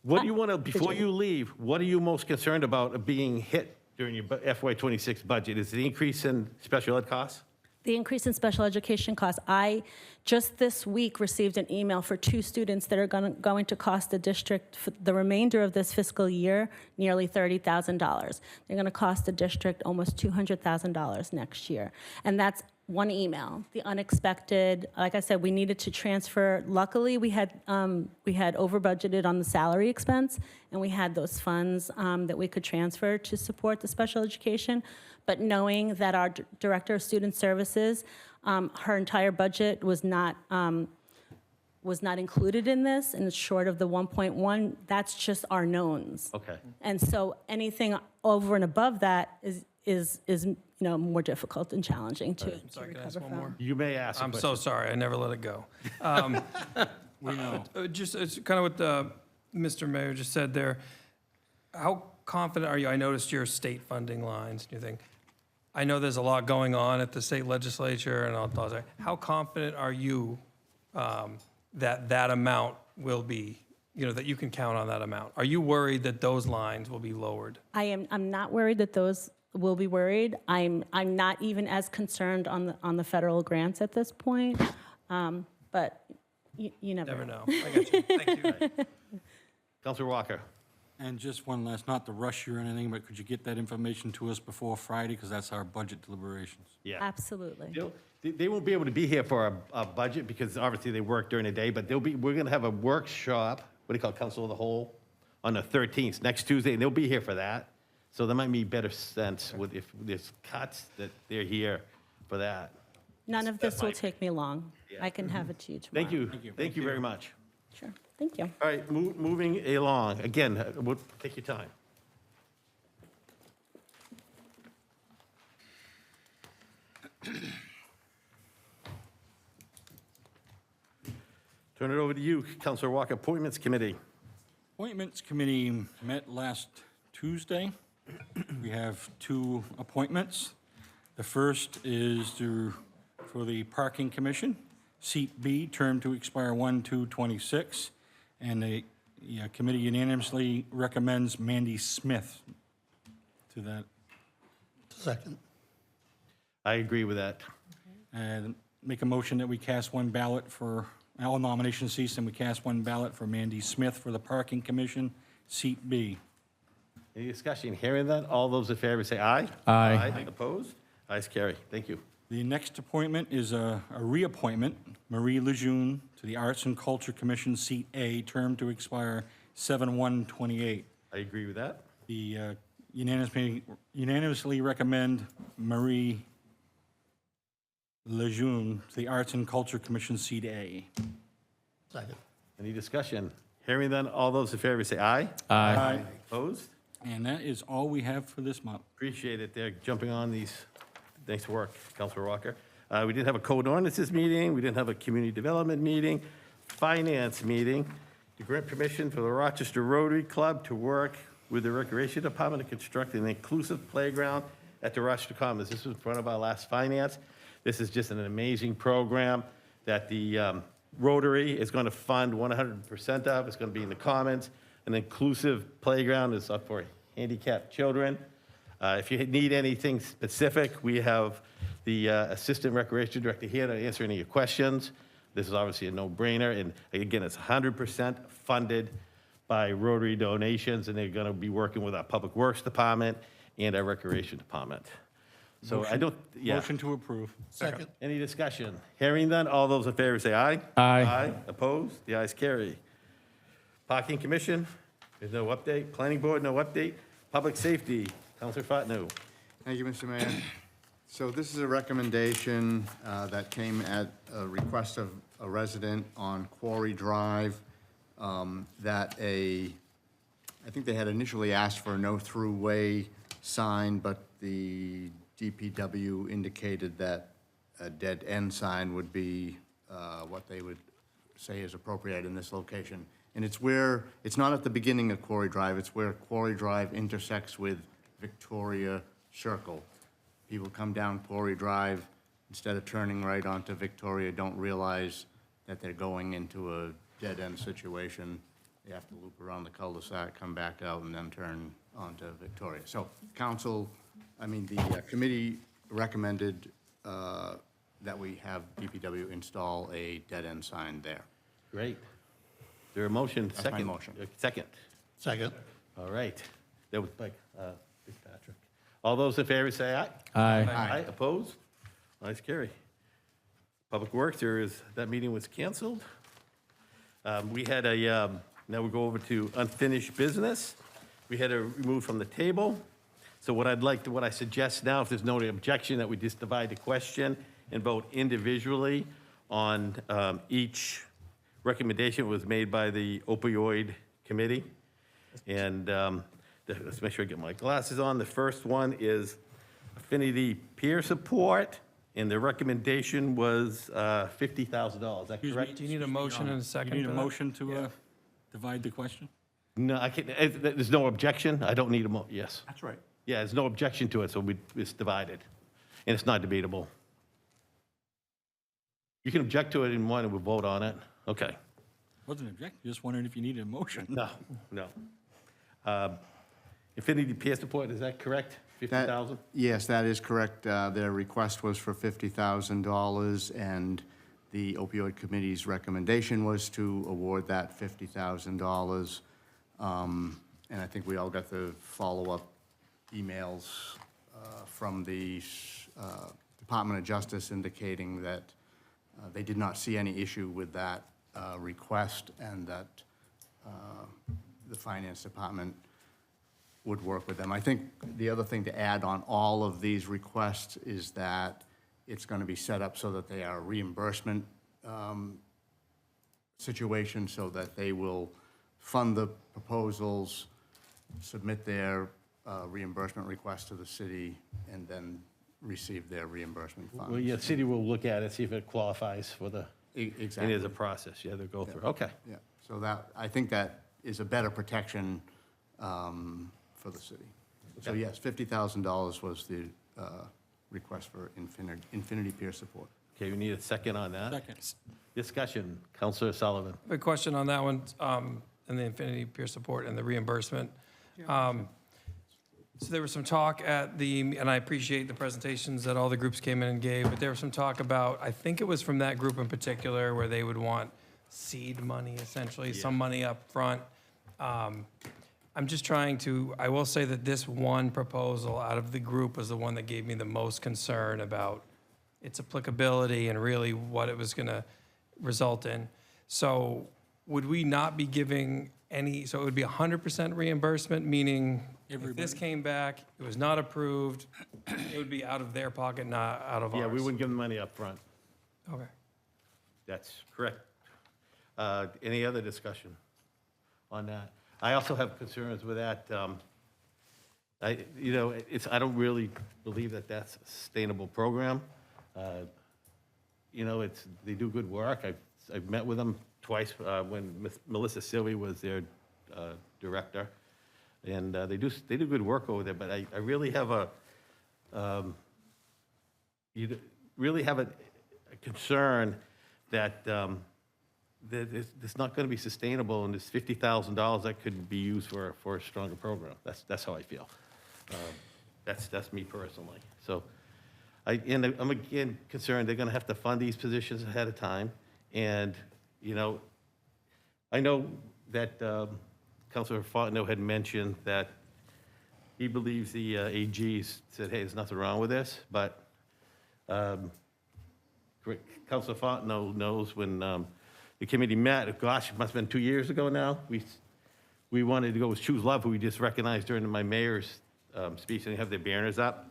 What do you want to, before you leave, what are you most concerned about being hit during your FY26 budget? Is it the increase in special ed costs? The increase in special education costs. I just this week received an email for 2 students that are going to cost the district for the remainder of this fiscal year nearly $30,000. They're going to cost the district almost $200,000 next year. And that's one email. The unexpected, like I said, we needed to transfer. Luckily, we had over budgeted on the salary expense, and we had those funds that we could transfer to support the special education. But knowing that our director of student services, her entire budget was not included in this, and it's short of the 1.1. That's just our knowns. Okay. And so anything over and above that is more difficult and challenging to Sorry, can I recover ask one from. more? You may ask. a I'm question. so sorry, I never let it go. We know. Just, it's kind of what Mr. Mayor just said there. How confident are you? I noticed your state funding lines, do you think? I know there's a lot going on at the state legislature and all that. How confident are you that amount will be, that you can count on that amount? Are you worried that those lines will be lowered? I'm not worried that those will be worried. I'm not even as concerned on the federal grants at this point, but you never Never know. I got you. Thank you. Counselor Walker. And just one last, not to rush you or anything, but could you get that information to us before Friday? Because that's our budget deliberations. Yeah. Absolutely. They won't be able to be here for our budget because obviously they work during the day, but we're going to have a workshop, what do you call it, Council of the Whole, on the 13th, next Tuesday, and they'll be here for that. So there might be better sense if there's cuts that they're here for that. None of this will take me long. I can have it to you tomorrow. Thank you. Thank you very much. Sure. Thank you. All right, moving along. Again, we'll take your time. Turn it over to you, Counselor Walker, Appointments Committee. Appointments Committee met last Tuesday. We have 2 appointments. The first is for the Parking Commission, seat B, term to expire 1/2/26. And the committee unanimously recommends Mandy Smith to that. Second. I agree with that. And make a motion that we cast 1 ballot for, all nominations cease, and we cast 1 ballot for Mandy Smith for the Parking Commission, seat B. Any discussion? Hearing that, all those in favor say aye. Aye. Opposed? Ayes carry. Thank you. The next appointment is a reappointment, Marie Lejeune, to the Arts and Culture Commission, seat A, term to expire 7/1/28. I agree with that. The unanimously recommend Marie Lejeune to the Arts and Culture Commission, seat A. Second. Any discussion? Hearing none, all those in favor say aye. Aye. Opposed? And that is all we have for this month. Appreciate it. They're jumping on these. Thanks for work, Councilor Walker. We didn't have a code ordinances meeting. We didn't have a community development meeting, finance meeting, to grant permission for the Rochester Rotary Club to work with the Recreation Department to construct an inclusive playground at the Rochester Commons. This was in front of our last finance. This is just an amazing program that the Rotary is going to fund 100% of. It's going to be in the Commons. An inclusive playground is up for handicapped children. If you need anything specific, we have the Assistant Recreation Director here to answer any of your questions. This is obviously a no-brainer, and again, it's 100% funded by Rotary donations, and they're going to be working with our Public Works Department and our Recreation Department. So I don't, yeah. Motion to approve. Second. Any discussion? Hearing none, all those in favor say aye. Aye. Opposed? The ayes carry. Parking Commission, there's no update. Planning Board, no update. Public Safety, Counselor Fatnu. Thank you, Mr. Mayor. So this is a recommendation that came at a request of a resident on Quarry Drive, I think they had initially asked for a no-through way sign, but the DPW indicated that a dead-end sign would be what they would say is appropriate in this location. And it's where, it's not at the beginning of Quarry Drive, it's where Quarry Drive intersects with Victoria Circle. People come down Quarry Drive, instead of turning right onto Victoria, don't realize that they're going into a dead-end situation. They have to loop around the cul-de-sac, come back out, and then turn onto Victoria. So the committee recommended that we have DPW install a dead-end sign there. Great. Is there a motion? That's my Second. motion. Second. Second. All right. That was by Fitzpatrick. All those in favor say aye. Aye. Opposed? Ayes carry. Public Works, that meeting was canceled. We had now we go over to unfinished business. We had to remove from the table. So what I suggest now, if there's no objection, that we just divide the question and vote individually on each recommendation was made by the opioid committee. And let's make sure I get my glasses on. The first one is Affinity Peer Support, and the recommendation was $50,000. Is that Excuse me, correct? Do you need a motion and a second You need a for that? motion to divide the question? No, I can't, there's no objection? I don't need yes. That's right. Yeah, there's no objection to it, so it's divided, and it's not debatable. You can object to it in one, and we'll vote on it. Okay. Wasn't objecting, just wondering if you needed a motion. No. Infinity Peer Support, is that correct? That- 50,000? Yes, that is correct. Their request was for $50,000, and the opioid committee's recommendation was to award that $50,000. And I think we all got the follow-up emails from the Department of Justice indicating that they did not see any issue with that request, and that the Finance Department would work with them. I think the other thing to add on all of these requests is that it's going to be set up so that they are reimbursement situations, so that they will fund the proposals, submit their reimbursement request to the city, and then receive their reimbursement funds. Well, yeah, the city will look at it, see if it qualifies for the, and Exactly. there's a process, yeah, they'll go through. Okay. Yeah, so that, I think that is a better protection for the city. So Okay. yes, $50,000 was the request for Infinity Peer Support. Okay, we need a second on that. Second. Discussion, Counselor Sullivan. I have a question on that one, and the Infinity Peer Support and the reimbursement. So there was some talk at and I appreciate the presentations that all the groups came in and gave, but there was some talk about, I think it was from that group in particular, where they would want seed money, essentially, some money up front. I'm just trying to, I will say that this one proposal out of the group was the one that gave me the most concern about its applicability and really what it was going to result in. So would we not be giving any, so it would be 100% reimbursement, meaning if this came back, it was not approved, It would be out of their pocket, not out of ours? Yeah, we wouldn't give them money up front. Okay. That's correct. Any other discussion on that? I also have concerns with that. I don't really believe that that's a sustainable program. They do good work. I've met with them twice when Melissa Silvey was their director, and they do good work over there. But I really have a concern that that it's not going to be sustainable, and this $50,000 that could be used for a stronger program. That's how I feel. That's me personally. So, I'm again concerned they're going to have to fund these positions ahead of time, and I know that Councilor Fontenot had mentioned that he believes the AG said, hey, there's nothing wrong with this, but Councilor Fontenot knows when the committee met, gosh, it must have been 2 years ago now, we wanted to go with Choose Love, who we just recognized during my mayor's speech, and they have their banners up.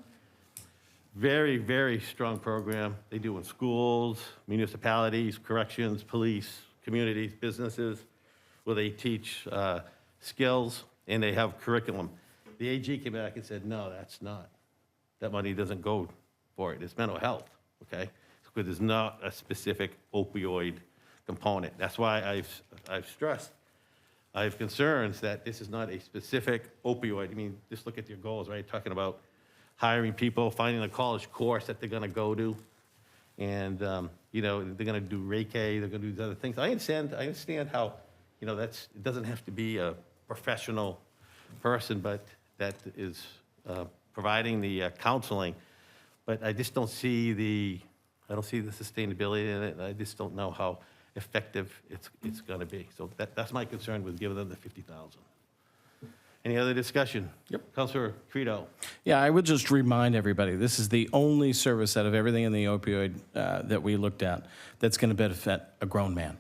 Very, very strong program. They do in schools, municipalities, corrections, police, communities, businesses, where they teach skills and they have curriculum. The AG came back and said, no, that money doesn't go for it. It's mental health, okay? Because there's not a specific opioid component. That's why I've stressed, I have concerns that this is not a specific opioid. I mean, just look at your goals, right? Talking about hiring people, finding a college course that they're gonna go to, and, they're gonna do Reiki, they're gonna do these other things. I understand how, it doesn't have to be a professional person, but that is providing the counseling. But I just don't see the sustainability in it, and I just don't know how effective it's gonna be. So that's my concern with giving them the $50,000. Any other discussion? Yep. Councilor Credo. Yeah, I would just remind everybody, this is the only service out of everything in the opioid that we looked at that's going to benefit a grown man.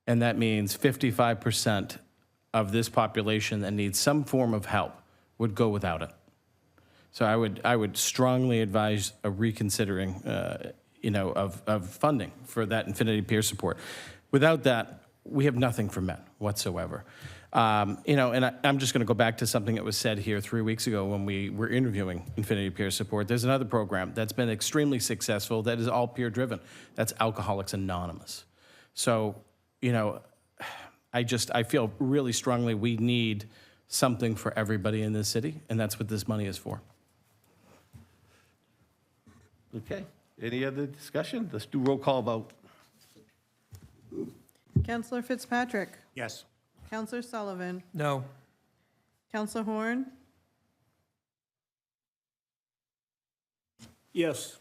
And that means 55% of this population that needs some form of help would go without it. So I would strongly advise a reconsidering, of funding for that Infinity Peer Support. Without that, we have nothing for men whatsoever. And I'm just going to go back to something that was said here 3 weeks ago when we were interviewing Infinity Peer Support. There's another program that's been extremely successful that is all peer-driven. That's Alcoholics Anonymous. So, I feel really strongly we need something for everybody in this city, and that's what this money is for. Okay. Any other discussion? Let's do roll call vote. Counselor Fitzpatrick. Yes. Counselor Sullivan. No. Counselor Horn. Yes.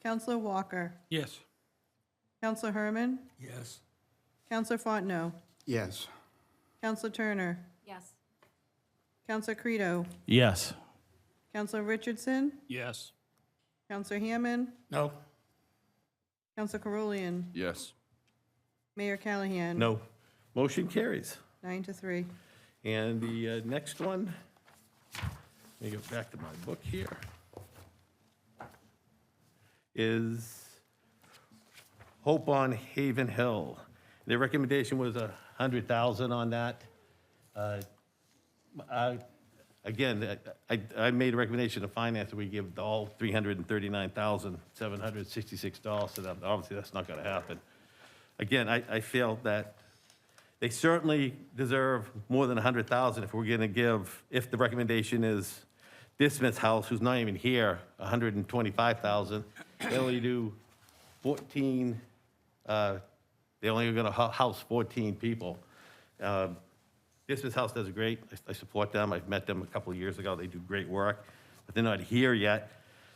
Counselor Walker. Yes. Counselor Herman. Yes. Counselor Fontenot. Yes. Counselor Turner. Yes. Counselor Credo. Yes. Counselor Richardson. Yes. Counselor Hammond. No. Counselor Carulian. Yes. Mayor Callahan. No. Motion carries. 9-3. And the next one, let me go back to my book here, is Hope on Haven Hill. Their recommendation was $100,000 on that. Again, I made a recommendation to finance that we give all $339,766 to them. Obviously, that's not going to happen. Again, I feel that they certainly deserve more than $100,000 if we're going to give, if the recommendation is this Smith's house, who's not even here, $125,000. They only do 14, they only going to house 14 people. This Smith's house does great. I support them. I've met them a couple of years ago. They do great work, but they're not here yet.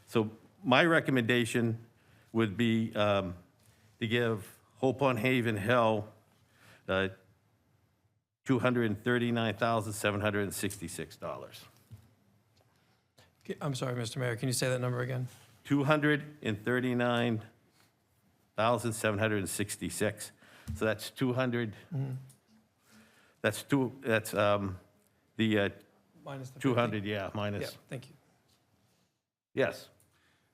So my recommendation would be to give Hope on Haven Hill $239,766. I'm sorry, Mr. Mayor, can you say that number again? $239,766. So that's 200. That's the Minus the 50? 200, yeah, minus. Yeah, thank you. Yes.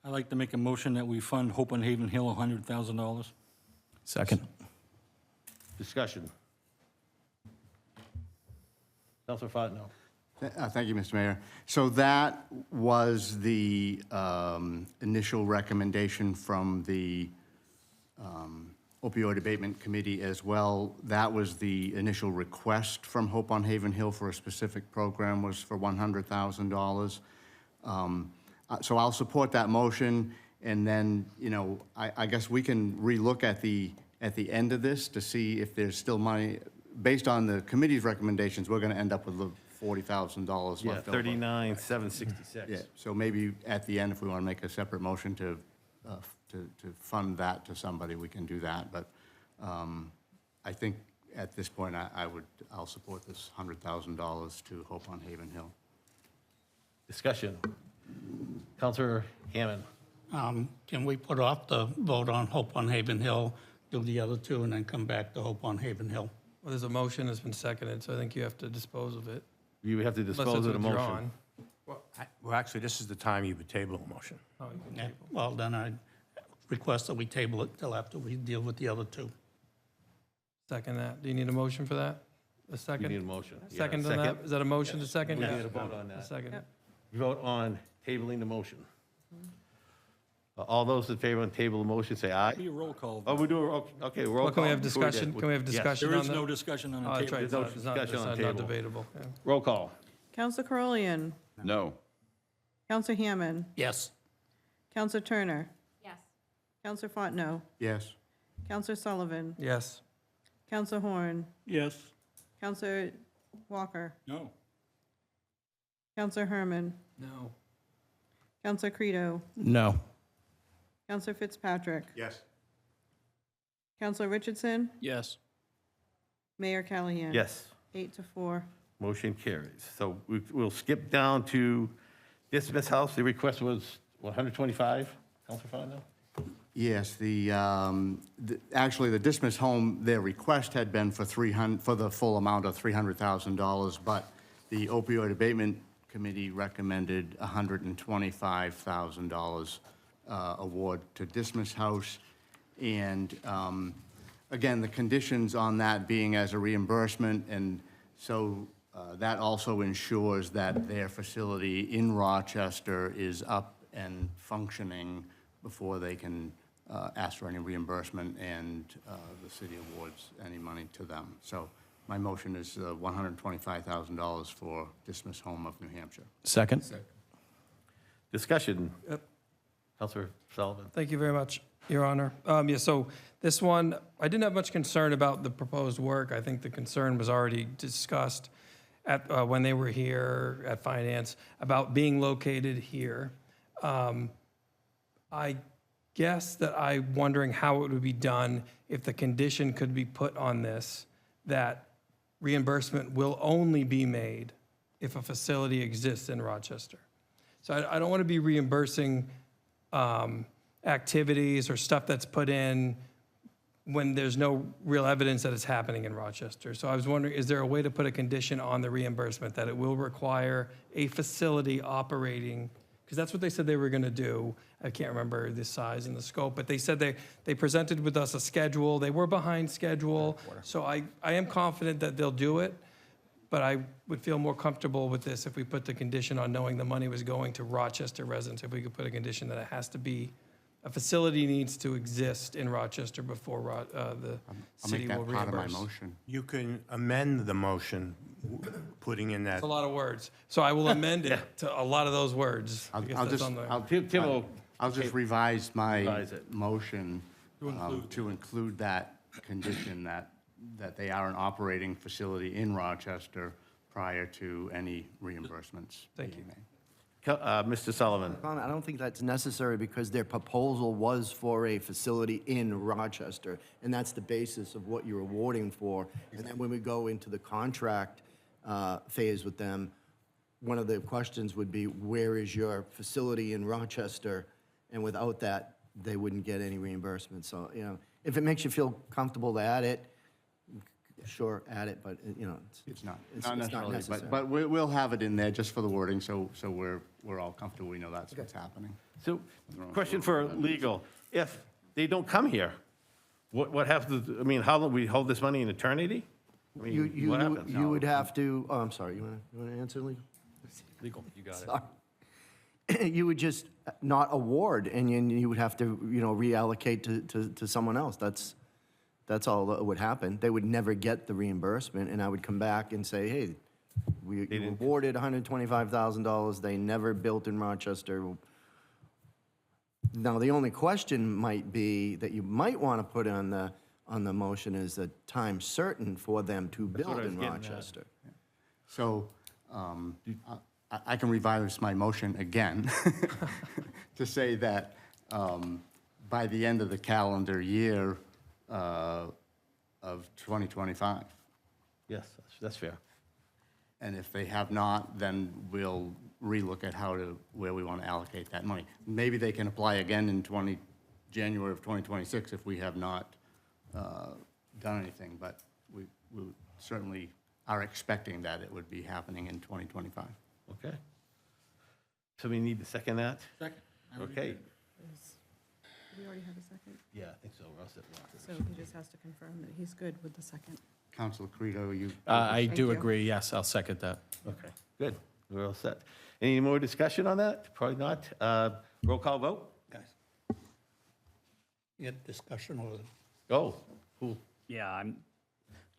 I'd like to make a motion that we fund Hope on Haven Hill $100,000. Second. Discussion. Counselor Fontenot. Thank you, Mr. Mayor. So that was the initial recommendation from the opioid abatement committee as well. That was the initial request from Hope on Haven Hill for a specific program, was for $100,000. So I'll support that motion, and then, you know, I guess we can relook at the end of this to see if there's still money. Based on the committee's recommendations, we're gonna end up with $40,000 Yeah, left over. 39,766. Yeah, so maybe at the end, if we want to make a separate motion to fund that to somebody, we can do that. But I think at this point, I'll support this $100,000 to Hope on Haven Hill. Discussion. Counselor Hammond. Can we put off the vote on Hope on Haven Hill, do the other two, and then come back to Hope on Haven Hill? Well, there's a motion that's been seconded, so I think you have to dispose of it. You have to Unless dispose it's of the motion. withdrawn. Well, actually, this is the time you would table a motion. Oh, you can Yeah, table. well, then I request that we table it till after we deal with the other two. Second that. Do you need a motion for that? A You second? need a motion. Yeah, Second on that? Is that a motion to second? We need a vote on A that. second. Vote on tabling the motion. All those in favor on table the motion, say aye. Be a roll call. Oh, we do, okay, roll call. Well, can we have before discussion? that. Can we have Yes. discussion There on is that? no discussion on the Oh, that's table. right. There's no It's not discussion on the not table. debatable. Yeah. Roll call. Counselor Carolian, No. Counselor Hammond, Yes. Counselor Turner, Yes. Counselor Fontenot, Yes? Counselor Sullivan, Yes. Counselor Horn, Yes. Counselor Walker, No. Counselor Herman, No. Counselor Credo, No. Counselor Fitzpatrick, Yes. Counselor Richardson, Yes. Mayor Callahan. Yes. 8-4. Motion carries. So we'll skip down to dismiss house. The request was 125, Counselor Fontenot? Yes, actually, the dismiss home, their request had been for the full amount of $300,000, but the opioid abatement committee recommended $125,000 award to dismiss house. And again, the conditions on that being as a reimbursement, and so that also ensures that their facility in Rochester is up and functioning before they can ask for any reimbursement, and the city awards any money to them. So my motion is $125,000 for Dismiss Home of New Hampshire. Second? Discussion. Yep. Counselor Sullivan. Thank you very much, Your Honor. Yeah, so this one, I didn't have much concern about the proposed work. I think the concern was already discussed at, when they were here at Finance about being located here. I guess that I'm wondering how it would be done if the condition could be put on this, that reimbursement will only be made if a facility exists in Rochester. So I don't want to be reimbursing activities or stuff that's put in when there's no real evidence that it's happening in Rochester. So I was wondering, is there a way to put a condition on the reimbursement that it will require a facility operating? Because that's what they said they were going to do. I can't remember the size and the scope, but they said they presented with us a schedule. They were behind schedule. So I am confident that they'll do it, but I would feel more comfortable with this if we put the condition on knowing the money was going to Rochester residents, if we could put a condition that it has to be, a facility needs to exist in Rochester before the I'll city make will that part of my reimburse. motion. You can amend the motion, putting in that. It's a lot of words. So I will amend it to a lot of those words. I guess I'll that's just, on the- Tim will I'll just revise my Revise it. motion to include that condition that they are an operating facility in Rochester prior to any reimbursements being made. Mr. Sullivan. I don't think that's necessary because their proposal was for a facility in Rochester, and that's the basis of what you're awarding for. And then when we go into the contract phase with them, one of the questions would be, where is your facility in Rochester? And without that, they wouldn't get any reimbursement. So, you know, if it makes you feel comfortable to add it, sure, add it, but, you know, It's not, It's not not necessarily, necessary. but we'll have it in there just for the wording, so we're all comfortable, we know that's what's happening. So, question for legal. If they don't come here, what happens, I mean, how long, we hold this money in eternity? I mean, what happens? You would have to, oh, I'm sorry, you want to answer, Lee? Legal, you got it. Sorry. You would just not award, and you would have to, you know, reallocate to someone else. That's all that would happen. They would never get the reimbursement, and I would come back and say, hey, we awarded $125,000, they never built in Rochester. Now, the only question might be, that you might want to put on the motion, is a time certain for them to what build I was in getting at. Rochester. So I can revise my motion again to say that by the end of the calendar year of 2025. Yes, that's fair. And if they have not, then we'll relook at where we want to allocate that money. Maybe they can apply again in January of 2026 if we have not done anything, but we certainly are expecting that it would be happening in 2025. Okay. So we need to second that? Second. Okay. Do we already have a second? Yeah, I think so. We're all set. So he just has to confirm that he's good with the second. Councilor Credo, you? I Thank do you. agree, yes, I'll second that. Okay, good. We're all set. Any more discussion on that? Probably not. Roll call vote? Guys. You had discussion over Go. Who? Yeah,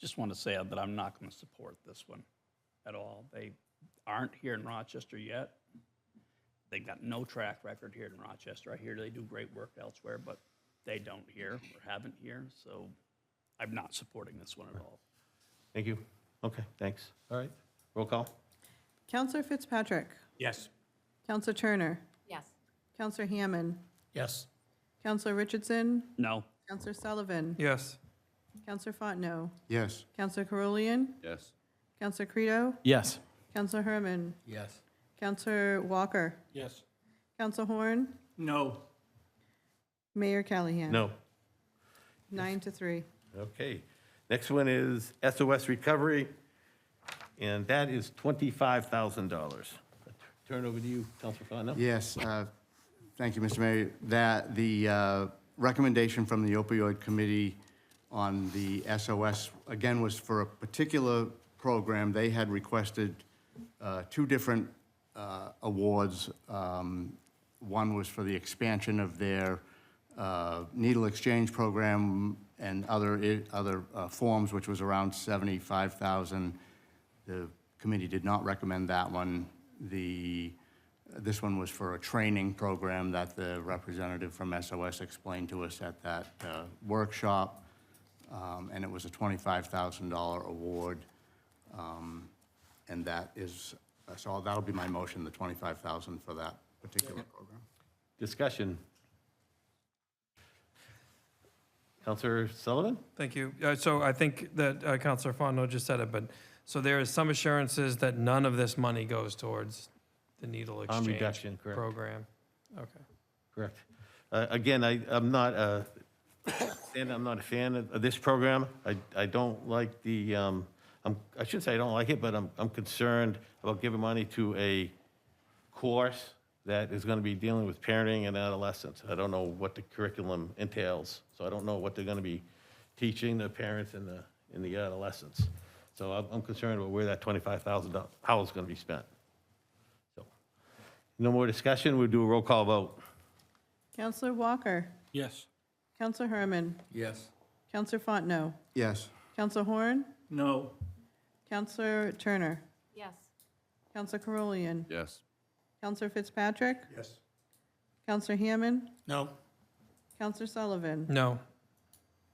just want to say that I'm not going to support this one at all. They aren't here in Rochester yet. They've got no track record here in Rochester. I hear they do great work elsewhere, but they don't here or haven't here, so I'm not supporting this one at all. Thank you. Okay, thanks. All right. Roll call? Counselor Fitzpatrick. Yes. Counselor Turner. Yes. Counselor Hammond. Yes. Counselor Richardson. No. Counselor Sullivan. Yes. Counselor Fontenot. Yes. Counselor Carolian. Yes. Counselor Credo. Yes. Counselor Herman. Yes. Counselor Walker. Yes. Counselor Horn. No. Mayor Callahan. No. 9-3. Okay. Next one is SOS Recovery, and that is $25,000. Turn over to you, Counselor Fontenot. Yes, thank you, Mr. Mayor. That the recommendation from the opioid committee on the SOS, again, was for a particular program. They had requested two different awards. One was for the expansion of their needle exchange program and other forms, which was around $75,000. The committee did not recommend that one. This one was for a training program that the representative from SOS explained to us at that workshop, and it was a $25,000 award. And that is, so that'll be my motion, the $25,000 for that particular program. Discussion. Counselor Sullivan? Thank you. So I think that Councilor Fontenot just said it, but, so there is some assurances that none of this money goes towards the needle exchange reduction, correct. program? Okay. Correct. Again, I'm not a fan of this program. I don't like the, I shouldn't say I don't like it, but I'm concerned about giving money to a course that is going to be dealing with parenting and adolescence. I don't know what the curriculum entails, so I don't know what they're going to be teaching the parents and the adolescents. So I'm concerned about where that $25,000, how it's going to be spent. So, no more discussion, we'll do a roll call vote. Counselor Walker. Yes. Counselor Herman. Yes. Counselor Fontenot. Yes. Counselor Horn. No. Counselor Turner. Yes. Counselor Carolian. Yes. Counselor Fitzpatrick. Yes. Counselor Hammond. No. Counselor Sullivan. No.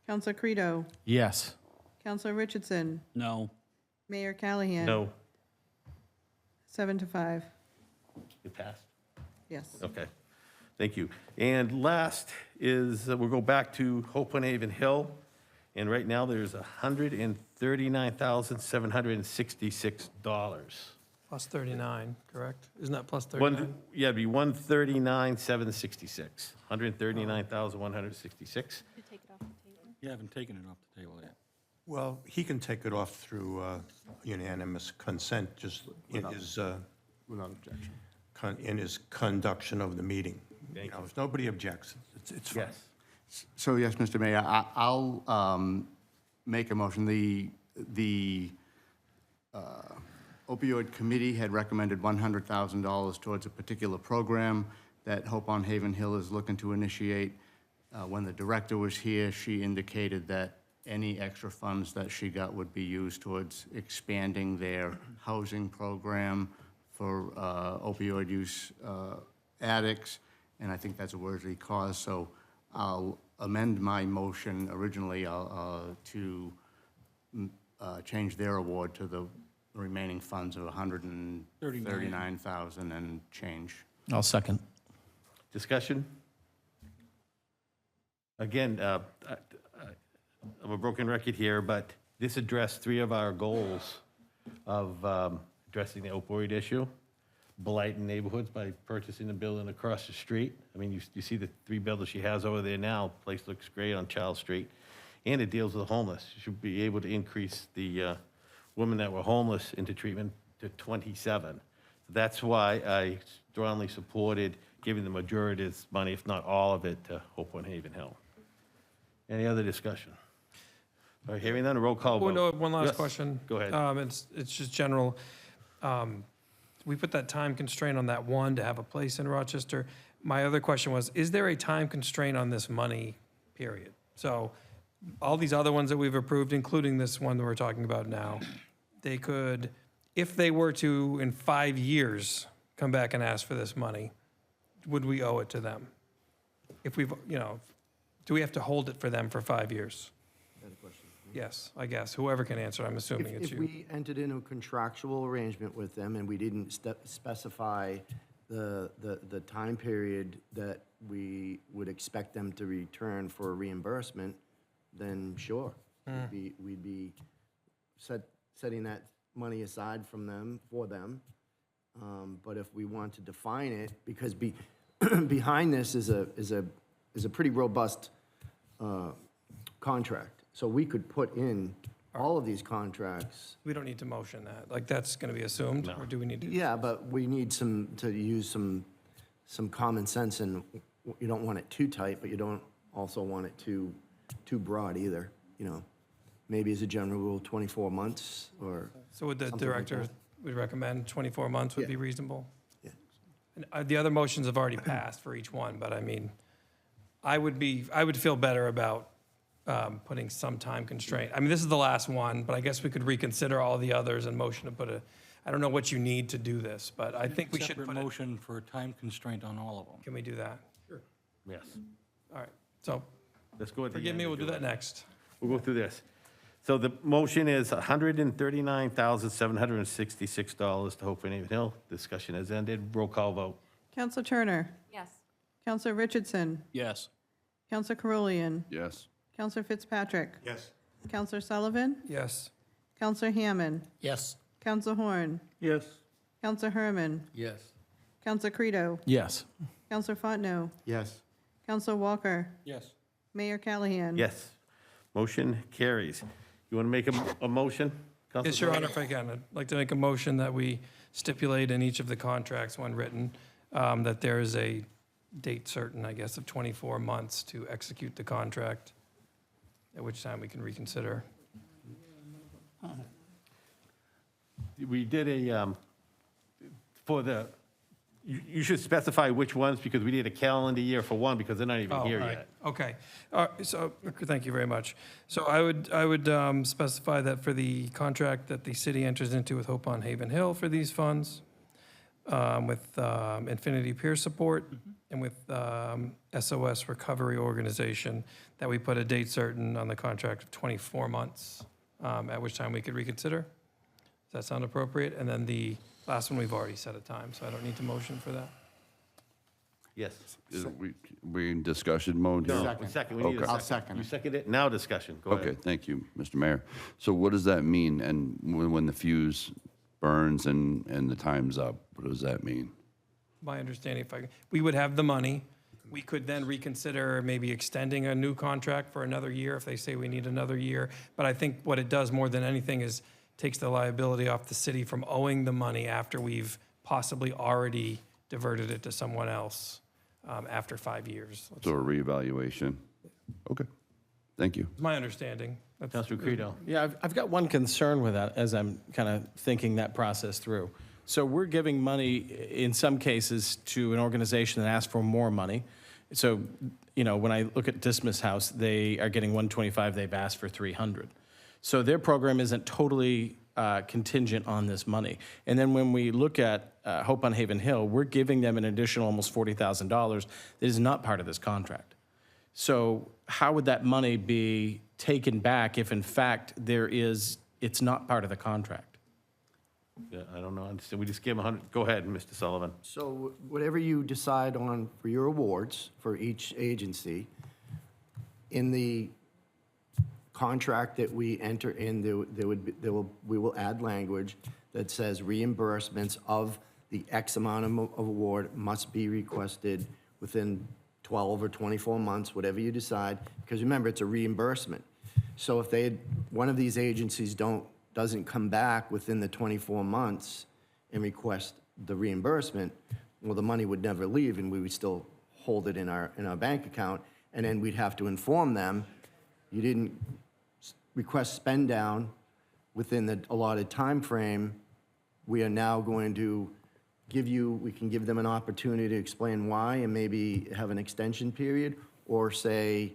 Counselor Credo. Yes. Counselor Richardson. No. Mayor Callahan. No, 7-5. it passed. Yes. Okay, thank you. And last is, we'll go back to Hope on Haven Hill, and right now there's $139,766. Plus 39, correct? Isn't that plus 39? Yeah, it'd be 139,766, 139,166. You take it off the table. You haven't taken it off the table yet. Well, he can take it off through unanimous consent, just in his, Without objection. in his conduction of the meeting. You know, if nobody objects, it's fine. Yes. So, yes, Mr. Mayor, I'll make a motion. The opioid committee had recommended $100,000 towards a particular program that Hope on Haven Hill is looking to initiate. When the director was here, she indicated that any extra funds that she got would be used towards expanding their housing program for opioid use addicts, and I think that's a worthy cause. So I'll amend my motion originally to change their award to the remaining funds of $139,000 and change. I'll second. Discussion? Again, I'm a broken record here, but this addressed 3 of our goals of addressing the opioid issue. Blight in neighborhoods by purchasing the building across the street. I mean, you see the 3 buildings she has over there now. Place looks great on Charles Street. And it deals with the homeless. She should be able to increase the women that were homeless into treatment to 27. That's why I strongly supported giving the majority of this money, if not all of it, to Hope on Haven Hill. Any other discussion? All right, hearing none, a roll call vote. Oh, no, one last Yes, question. Go ahead. It's just general. We put that time constraint on that one to have a place in Rochester. My other question was, is there a time constraint on this money, period? So all these other ones that we've approved, including this one that we're talking about now, they could, if they were to, in 5 years, come back and ask for this money, would we owe it to them? If we've, do we have to hold it for them for 5 years? Yes, I guess. Whoever can answer, I'm assuming it's If you. we entered into a contractual arrangement with them and we didn't specify the time period that we would expect them to return for a reimbursement, then sure. We'd be setting that money aside from them, for them. But if we want to define it, because behind this is a pretty robust contract. So we could put in all of these contracts. We don't need to motion that. Like, that's going to be assumed? Or do we need to? Yeah, but we need to use some common sense, and you don't want it too tight, but you don't also want it too broad either, Maybe as a general rule, 24 months or So would the something like director, that. would recommend 24 months would Yeah. be reasonable? Yeah. And the other motions have already passed for each one, but I mean, I would feel better about putting some time constraint. I mean, this is the last one, but I guess we could reconsider all the others and motion to put I don't know what you need to do this, but I think we should Separate put it. motion for a time constraint on all of them. Can we do that? Yes. All right, so Let's go at the forgive end me, and we'll do that next. We'll go through this. So the motion is $139,766 to Hope on Haven Hill. Discussion has ended. Roll call vote. Counselor Turner. Yes. Counselor Richardson. Yes. Counselor Carulian. Yes. Counselor Fitzpatrick. Yes. Counselor Sullivan. Yes. Counselor Hammond. Yes. Counselor Horn. Yes. Counselor Herman. Yes. Counselor Credo. Yes. Counselor Fontenot. Yes. Counselor Walker. Yes. Mayor Callahan. Yes. Motion carries. You want to make a motion? Counselor Yes, Your Sullivan? Honor, if I can, I'd like to make a motion that we stipulate in each of the contracts, when written, that there is a date certain, I guess, of 24 months to execute the contract, at which time we can reconsider. We did you should specify which ones, because we did a calendar year for one, because they're not even Oh, here all right. yet. Okay. So, thank you very much. So I would specify that for the contract that the city enters into with Hope on Haven Hill for these funds, with Infinity Peer Support, and with SOS Recovery Organization, that we put a date certain on the contract of 24 months, at which time we could reconsider. Does that sound appropriate? And then the last one, we've already set a time, so I don't need to motion for that. Yes. We in discussion mode here? No, second, we need a Okay. second. I'll second You it. second it? Now discussion. Go ahead. Okay, thank you, Mr. Mayor. So what does that mean, and when the fuse burns and the time's up, what does that mean? My understanding, we would have the money, We could then reconsider maybe extending a new contract for another year if they say we need another year. But I think what it does more than anything is takes the liability off the city from owing the money after we've possibly already diverted it to someone else after 5 years. So a reevaluation. Okay, thank you. That's my understanding. That's- Councilor Credo. Yeah, I've got one concern with that as I'm kind of thinking that process through. So we're giving money, in some cases, to an organization that asked for more money. So, you know, when I look at Dismas House, they are getting 125, they've asked for 300. So their program isn't totally contingent on this money. And then when we look at Hope on Haven Hill, we're giving them an additional almost $40,000 that is not part of this contract. So how would that money be taken back if in fact it's not part of the contract? Yeah, I don't know, we just give them 100, go ahead, Mr. Sullivan. So whatever you decide on for your awards for each agency, in the contract that we enter in, we will add language that says reimbursements of the X amount of award must be requested within 12 or 24 months, whatever you decide, because remember, it's a reimbursement. So if one of these agencies doesn't come back within the 24 months and request the reimbursement, well, the money would never leave, and we would still hold it in our bank account, and then we'd have to inform them, you didn't request spend down within the allotted time frame. We are now going to we can give them an opportunity to explain why and maybe have an extension period, or say,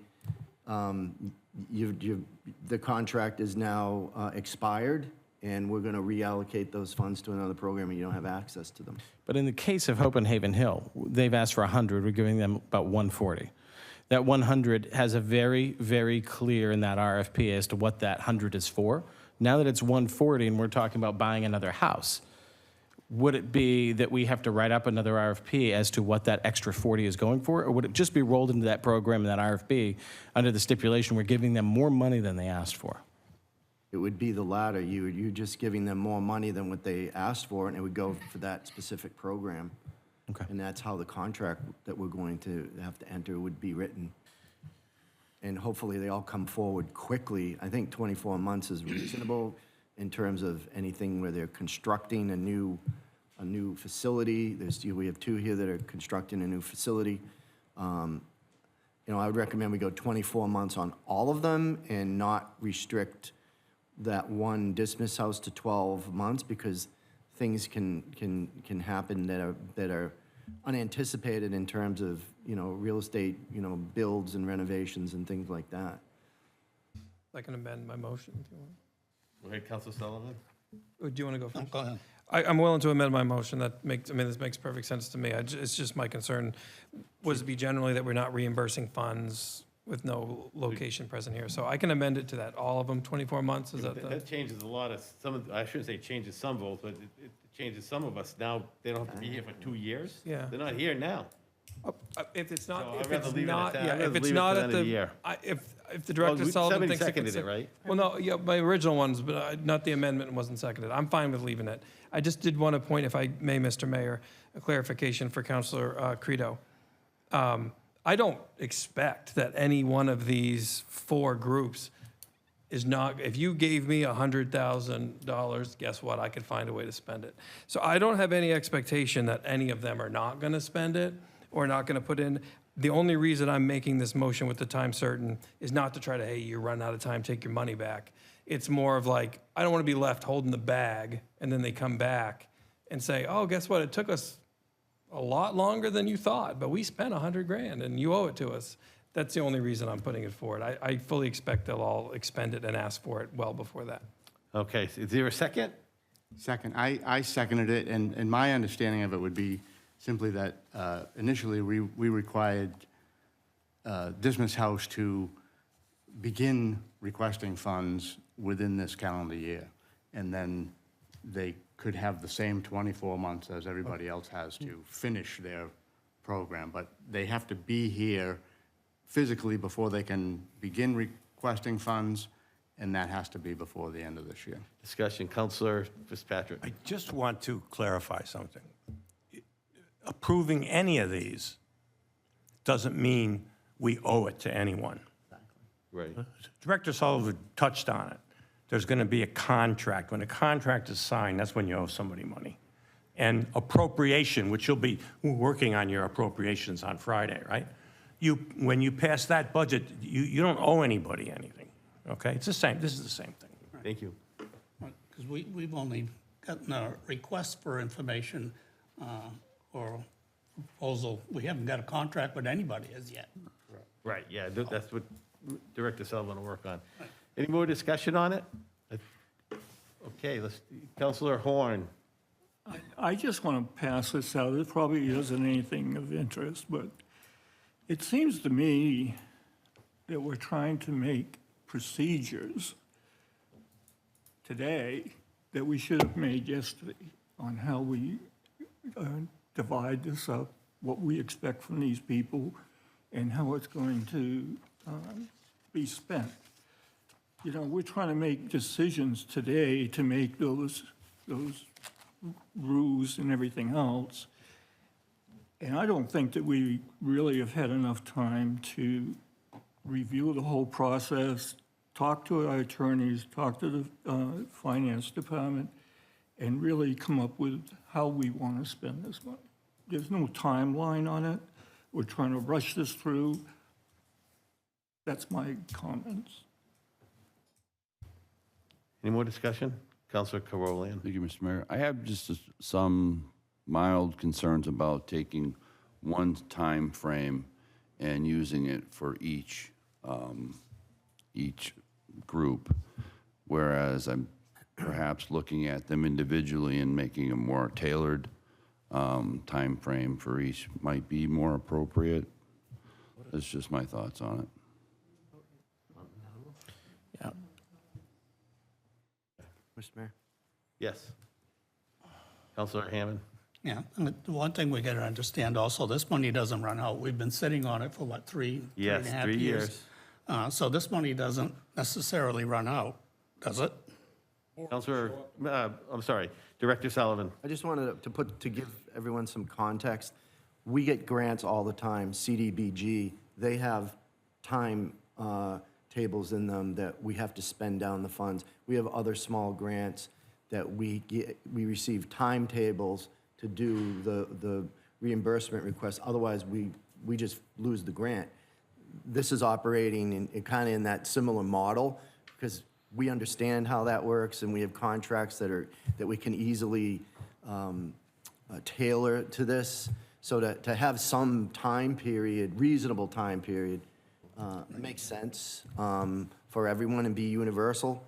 the contract is now expired, and we're going to reallocate those funds to another program, and you don't have access to them. But in the case of Hope on Haven Hill, they've asked for 100, we're giving them about 140. That 100 has a very, very clear in that RFP as to what that 100 is for. Now that it's 140 and we're talking about buying another house, would it be that we have to write up another RFP as to what that extra 40 is going for? Or would it just be rolled into that program and that RFP under the stipulation we're giving them more money than they asked for? It would be the latter. You're just giving them more money than what they asked for, and it would go for that specific program. Okay. And that's how the contract that we're going to have to enter would be written. And hopefully they all come forward quickly. I think 24 months is reasonable in terms of anything where they're constructing a new facility. We have 2 here that are constructing a new facility. I would recommend we go 24 months on all of them and not restrict that one Dismas House to 12 months, because things can happen that are unanticipated in terms of, real estate, builds and renovations and things like that. I can amend my motion if you want. Go ahead, Councilor Sullivan. Or do you want to go first? Go ahead. I'm willing to amend my motion. This makes perfect sense to me. It's just my concern was to be generally that we're not reimbursing funds with no location present here. So I can amend it to that, all of them, 24 months, is that the? That changes a lot of, I shouldn't say changes some votes, but it changes some of us. Now, they don't have to be here for 2 years. Yeah. They're not here now. If it's not, So I'd if rather it's leave it at not, that. yeah, I'd rather if it's leave it not to at the end of the the, year. if the Director Sullivan Somebody thinks it seconded could it, right? Well, no, yeah, my original ones, but not the amendment wasn't seconded. I'm fine with leaving it. I just did want to point, if I may, Mr. Mayor, a clarification for Councilor Credo. I don't expect that any one of these 4 groups is not, if you gave me $100,000, guess what? I could find a way to spend it. So I don't have any expectation that any of them are not going to spend it or not going to put in. The only reason I'm making this motion with the time certain is not to try to, hey, you run out of time, take your money back. It's more of like, I don't want to be left holding the bag and then they come back and say, oh, guess what? It took us a lot longer than you thought, but we spent $100,000 and you owe it to us. That's the only reason I'm putting it forward. I fully expect they'll all expend it and ask for it well before that. Okay, is there a second? Second, I seconded it, and my understanding of it would be simply that initially we required Dismas House to begin requesting funds within this calendar year, and then they could have the same 24 months as everybody else has to finish their program, but they have to be here physically before they can begin requesting funds, and that has to be before the end of this year. Discussion, Councilor Fitzpatrick. I just want to clarify something. Approving any of these doesn't mean we owe it to anyone. Right. Director Sullivan touched on it. There's going to be a contract. When a contract is signed, that's when you owe somebody money. And appropriation, which you'll be working on your appropriations on Friday, right? When you pass that budget, you don't owe anybody anything, okay? It's the same, this is the same thing. Thank you. Because we've only gotten a request for information or proposal. We haven't got a contract with anybody as yet. Right, yeah, that's what Director Sullivan will work on. Any more discussion on it? Okay, Councilor Horn. I just want to pass this out. It probably isn't anything of interest, but it seems to me that we're trying to make procedures today that we should have made yesterday on how we divide this up, what we expect from these people, and how it's going to be spent. You know, we're trying to make decisions today to make those rules and everything else. And I don't think that we really have had enough time to review the whole process, talk to our attorneys, talk to the finance department, and really come up with how we want to spend this money. There's no timeline on it. We're trying to rush this through. That's my comments. Any more discussion? Councilor Carolian. Thank you, Mr. Mayor. I have just some mild concerns about taking one time frame and using it for each group, whereas I'm perhaps looking at them individually and making a more tailored time frame for each might be more appropriate. That's just my thoughts on it. Yeah. Mr. Mayor? Yes. Councilor Hammond. Yeah, and the one thing we got to understand also, this money doesn't run out. We've been sitting on it for what, three and a Yes, half 3 years? So this money doesn't necessarily run out, does it? Councilor, I'm sorry, Director Sullivan. I just wanted to give everyone some context. We get grants all the time, CDBG. They have time tables in them that we have to spend down the funds. We have other small grants that we receive timetables to do the reimbursement request. Otherwise, we just lose the grant. This is operating in kind of in that similar model because we understand how that works and we have contracts that we can easily tailor to this. So to have some time period, reasonable time period, makes sense for everyone and be universal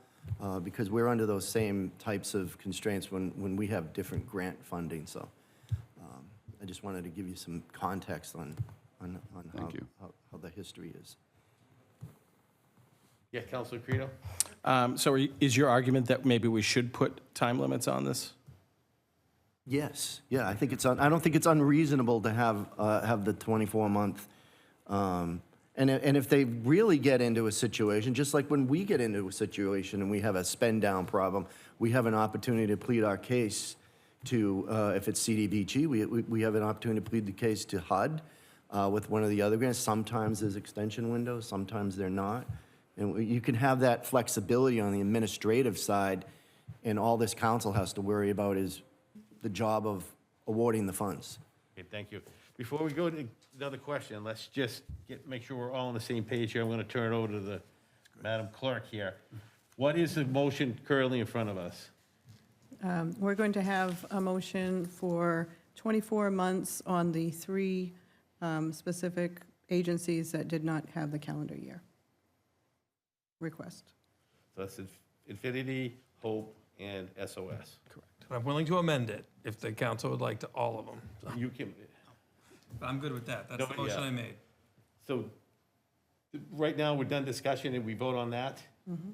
because we're under those same types of constraints when we have different grant funding. So I just wanted to give you some context on how the history is. Yeah, Councilor Credo. Is your argument that maybe we should put time limits on this? Yes, yeah, I think I don't think it's unreasonable to have the 24-month. And if they really get into a situation, just like when we get into a situation and we have a spend down problem, we have an opportunity to plead our case to, if it's CDBG, we have an opportunity to plead the case to HUD with one of the other grants. Sometimes there's extension windows, sometimes they're not. And you can have that flexibility on the administrative side, and all this council has to worry about is the job of awarding the funds. Okay, thank you. Before we go to another question, let's just make sure we're all on the same page here. I'm going to turn it over to the Madam Clerk here. What is the motion currently in front of us? We're going to have a motion for 24 months on the 3 specific agencies that did not have the calendar year request. So that's Infinity, Hope, and SOS. Correct. I'm willing to amend it if the council would like to all of them. So You can, I'm good with that. That's the motion I made. so right now, we're done discussion and we vote on that?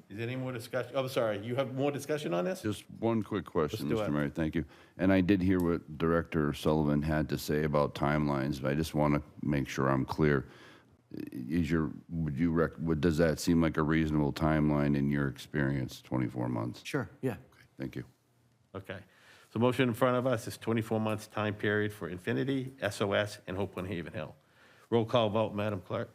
Is there any more discussion? Oh, I'm sorry, you have more discussion on this? Just one quick question, do Mr. it. Mayor, thank you. And I did hear what Director Sullivan had to say about timelines, but I just want to make sure I'm clear. Does that seem like a reasonable timeline in your experience, 24 months? Sure, yeah. Thank you. Okay. So motion in front of us is 24 months time period for Infinity, SOS, and Hope on Haven Hill. Roll call vote, Madam Clerk.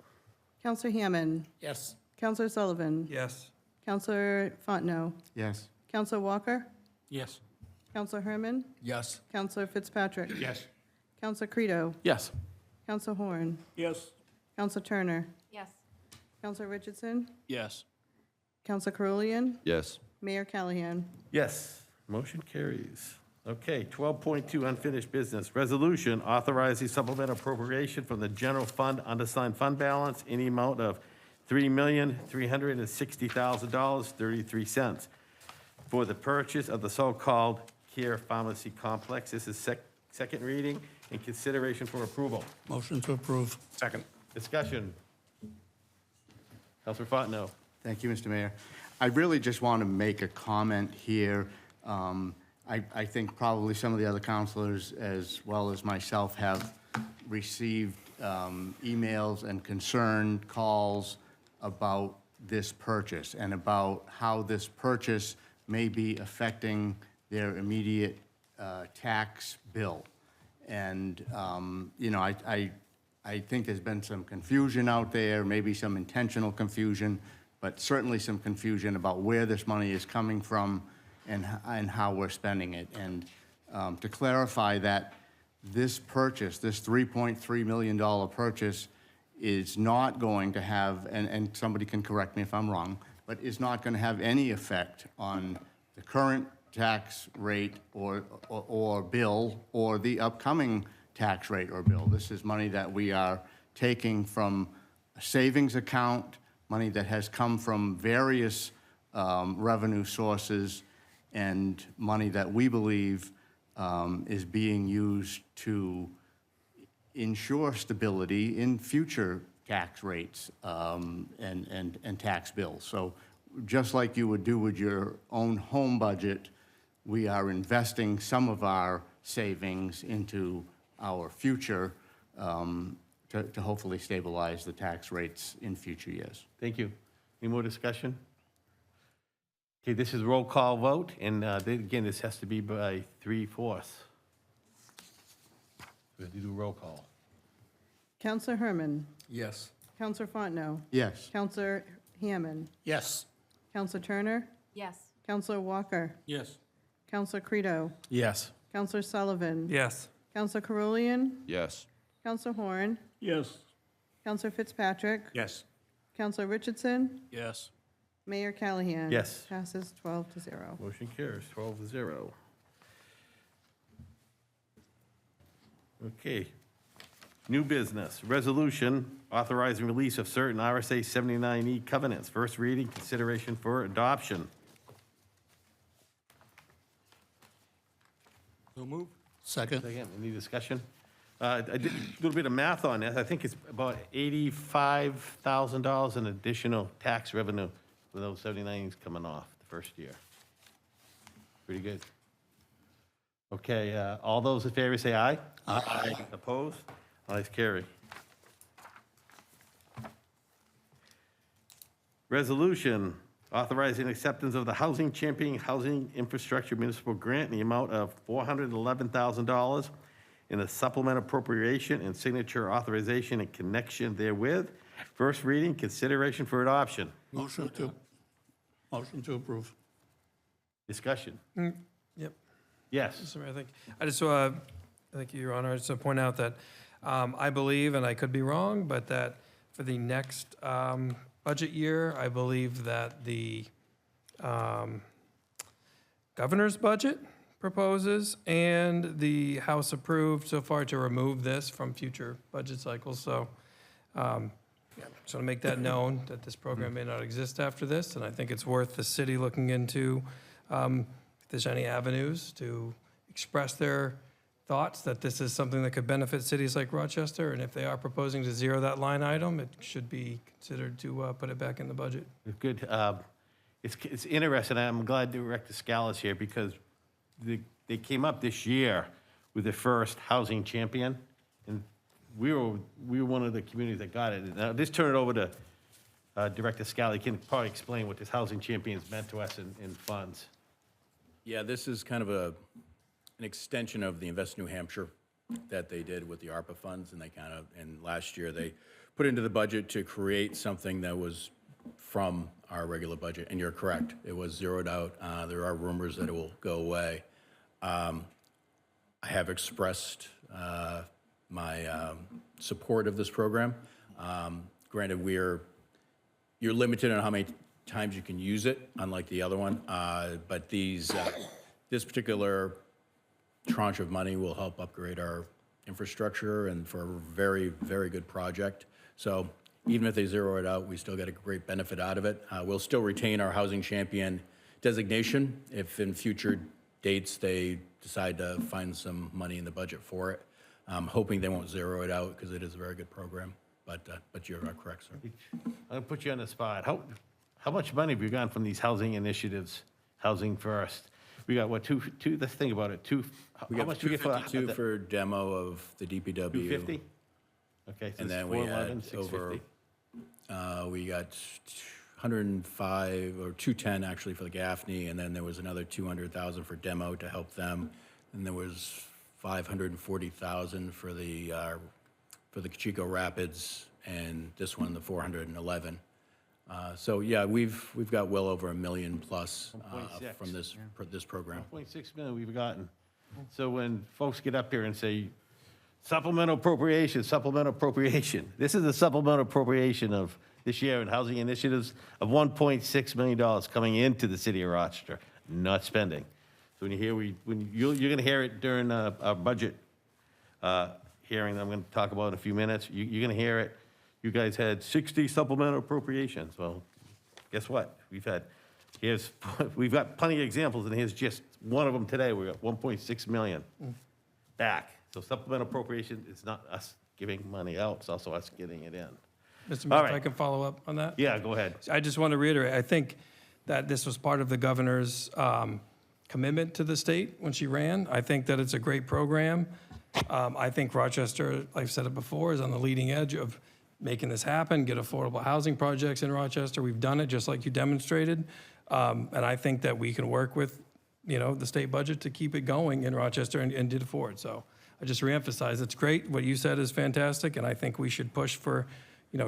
Counselor Hammond. Yes. Counselor Sullivan. Yes. Counselor Fontenot. Yes. Counselor Walker. Yes. Counselor Herman. Yes. Counselor Fitzpatrick. Yes. Counselor Credo. Yes. Counselor Horn. Yes. Counselor Turner. Yes. Counselor Richardson. Yes. Counselor Carulian. Yes. Mayor Callahan. Yes, motion carries. Okay, 12.2 unfinished business. Resolution authorizing supplemental appropriation from the general fund unassigned fund balance in the amount of $3,360,000.33 for the purchase of the so-called Care Pharmacy Complex. This is second reading and consideration for approval. Motion to approve. Second. Discussion. Counselor Fontenot. Thank you, Mr. Mayor. I really just want to make a comment here. I think probably some of the other counselors, as well as myself, have received emails and concerned calls about this purchase and about how this purchase may be affecting their immediate tax bill. And, you know, I think there's been some confusion out there, maybe some intentional confusion, but certainly some confusion about where this money is coming from and how we're spending it. And to clarify that this purchase, this $3.3 million purchase, is not going to have, and somebody can correct me if I'm wrong, but is not going to have any effect on the current tax rate or bill or the upcoming tax rate or bill. This is money that we are taking from a savings account, money that has come from various revenue sources, and money that we believe is being used to ensure stability in future tax rates and tax bills. So just like you would do with your own home budget, we are investing some of our savings into our future to hopefully stabilize the tax rates in future years. Thank you. Any more discussion? Okay, this is roll call vote, and again, this has to be by 3/4. We have to do roll call. Counselor Herman. Yes. Counselor Fontenot. Yes. Counselor Hammond. Yes. Counselor Turner. Yes. Counselor Walker. Yes. Counselor Credo. Yes. Counselor Sullivan. Yes. Counselor Carulian. Yes. Counselor Horn. Yes. Counselor Fitzpatrick. Yes. Counselor Richardson. Yes. Mayor Callahan. Yes. Passes 12-0. Motion carries 12-0. Okay. New business, resolution authorizing release of certain RSA 79E covenants. First reading, consideration for adoption. So move. Second. Again, any discussion? I did a little bit of math on this. I think it's about $85,000 in additional tax revenue with those 79s coming off the first year. Pretty good. Okay, all those in favor say aye. Aye. Opposed? Ayes carry. Resolution authorizing acceptance of the Housing Champion Housing Infrastructure Municipal Grant in the amount of $411,000 in a supplemental appropriation and signature authorization in connection therewith. First reading, consideration for adoption. Motion to approve. Discussion. Yep. Yes. Sorry, thank you, Your Honor. I just want to point out that I believe, and I could be wrong, but that for the next budget year, I believe that the governor's budget proposes and the House approved so far to remove this from future budget cycles. So just want to make that known, that this program may not exist after this, and I think it's worth the city looking into if there's any avenues to express their thoughts that this is something that could benefit cities like Rochester, and if they are proposing to zero that line item, it should be considered to put it back in the budget. Good. It's interesting. I'm glad Director Scala is here because they came up this year with the first housing champion, and we were one of the communities that got it. Now, just turn it over to Director Scala. He can probably explain what this housing champion's meant to us in funds. Yeah, this is kind of an extension of the Invest New Hampshire that they did with the ARPA funds, and and last year they put into the budget to create something that was from our regular budget, and you're correct, it was zeroed out. There are rumors that it will go away. I have expressed my support of this program. Granted, you're limited on how many times you can use it, unlike the other one, but this particular tranche of money will help upgrade our infrastructure and for a very, very good project. So even if they zero it out, we still get a great benefit out of it. We'll still retain our Housing Champion designation if in future dates they decide to find some money in the budget for it. I'm hoping they won't zero it out because it is a very good program, but you're correct, sir. I'll put you on the spot. How much money have you gotten from these housing initiatives, Housing First? We got, what, two, let's think about it, We how got much we get for? 252 for demo of the DPW. 250? Okay, so And it's then we 411, had over, 650. we got 105, or 210 actually for the Gaffney, and then there was another 200,000 for demo to help them. And there was 540,000 for the Cachico Rapids, and this one, the 411. So yeah, we've got well over $1 million plus 1.6. from this program. 1.6 million we've gotten. So when folks get up here and say, supplemental appropriation, this is a supplemental appropriation of this year in housing initiatives of $1.6 million coming into the city of Rochester, not spending. So when you hear, you're going to hear it during our budget hearing that I'm going to talk about in a few minutes. You're going to hear it. You guys had 60 supplemental appropriations. Well, guess what? We've got plenty of examples, and here's just one of them today. We got 1.6 million back. So supplemental appropriation is not us giving money out, it's also us getting it in. Mr. All Mayor, if I right. can follow up on that? Yeah, go ahead. I just want to reiterate, I think that this was part of the governor's commitment to the state when she ran. I think that it's a great program. I think Rochester, I've said it before, is on the leading edge of making this happen, get affordable housing projects in Rochester. We've done it just like you demonstrated. And I think that we can work with, the state budget to keep it going in Rochester and did it forward. So I just reemphasize, it's great. What you said is fantastic. And I think we should push for,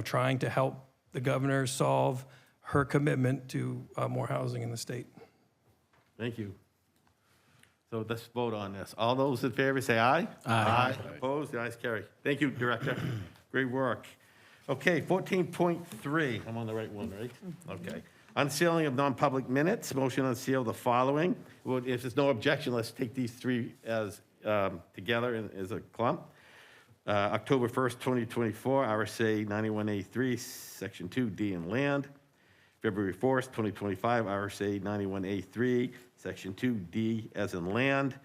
trying to help the governor solve her commitment to more housing in the state. Thank you. So let's vote on this. All those in favor say aye. Aye. Opposed? The ayes carry. Thank you, Director. Great work. Okay, 14.3. I'm on the right one, right? Okay. Unsealing of non-public minutes. Motion to unseal the following. Well, if there's no objection, let's take these three as together as a clump. October 1st, 2024, RSA 91A3, Section 2D in land. February 4th, 2025, RSA 91A3, Section 2D as in land.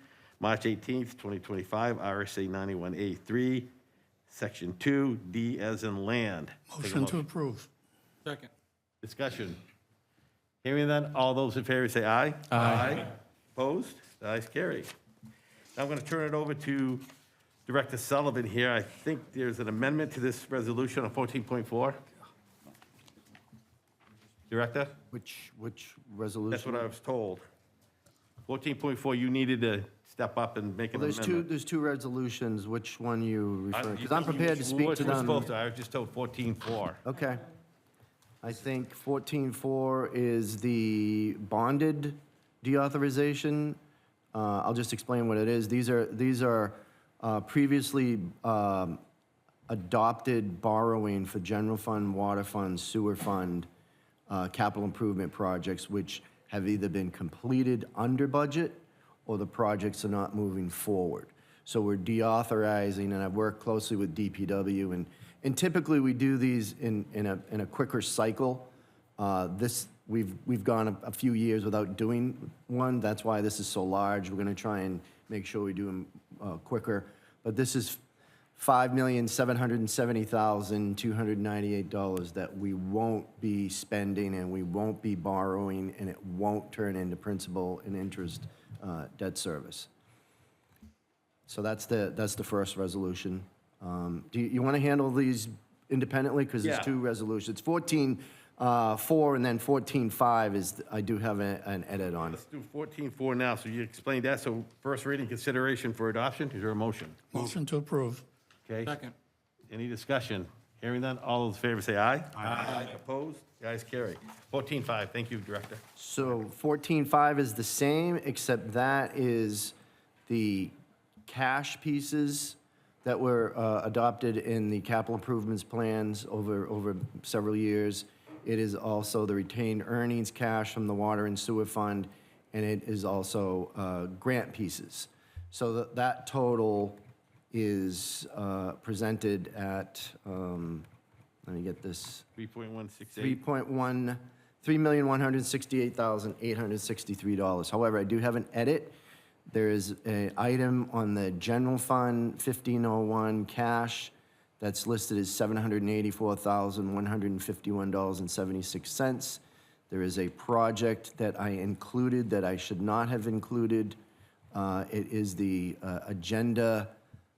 March 18th, 2025, RSA 91A3, Section 2D as in land. Take a Motion to approve. Second. Discussion. Hearing none, all those in favor say aye. Aye. Opposed? The ayes carry. Now I'm going to turn it over to Director Sullivan here. I think there's an amendment to this resolution on 14.4. Director? Which resolution? That's what I was told. 14.4, you needed to step up and make an Well, amendment. there's two resolutions. Which one you referring? Because I'm prepared to speak to them. I was just told 14.4. Okay. I think 14.4 is the bonded deauthorization. I'll just explain what it is. These are previously adopted borrowing for general fund, water fund, sewer fund, capital improvement projects, which have either been completed under budget or the projects are not moving forward. So we're deauthorizing, and I've worked closely with DPW, and typically we do these in a quicker cycle. We've gone a few years without doing one. That's why this is so large. We're going to try and make sure we do them quicker. But this is $5,770,298 that we won't be spending and we won't be borrowing, and it won't turn into principal and interest debt service. So that's the first resolution. Do you want to handle these independently? Because Yeah. there's two resolutions. 14, 4, and then 14.5 is, I do have an edit on. Let's do 14.4 now. So you explained that. So first reading consideration for adoption. Is there a motion? Motion to approve. Okay. Second. Any discussion? Hearing none, all those in favor say aye. Aye. Opposed? The ayes carry. 14.5, thank you, Director. So 14.5 is the same, except that is the cash pieces that were adopted in the capital improvements plans over several years. It is also the retained earnings cash from the water and sewer fund, and it is also grant pieces. So that total is presented at, let me get this, 3.168. $3,168,863. However, I do have an edit. There is an item on the general fund, 1501 cash, that's listed as $784,151.76. There is a project that I included that I should not have included. It is the agenda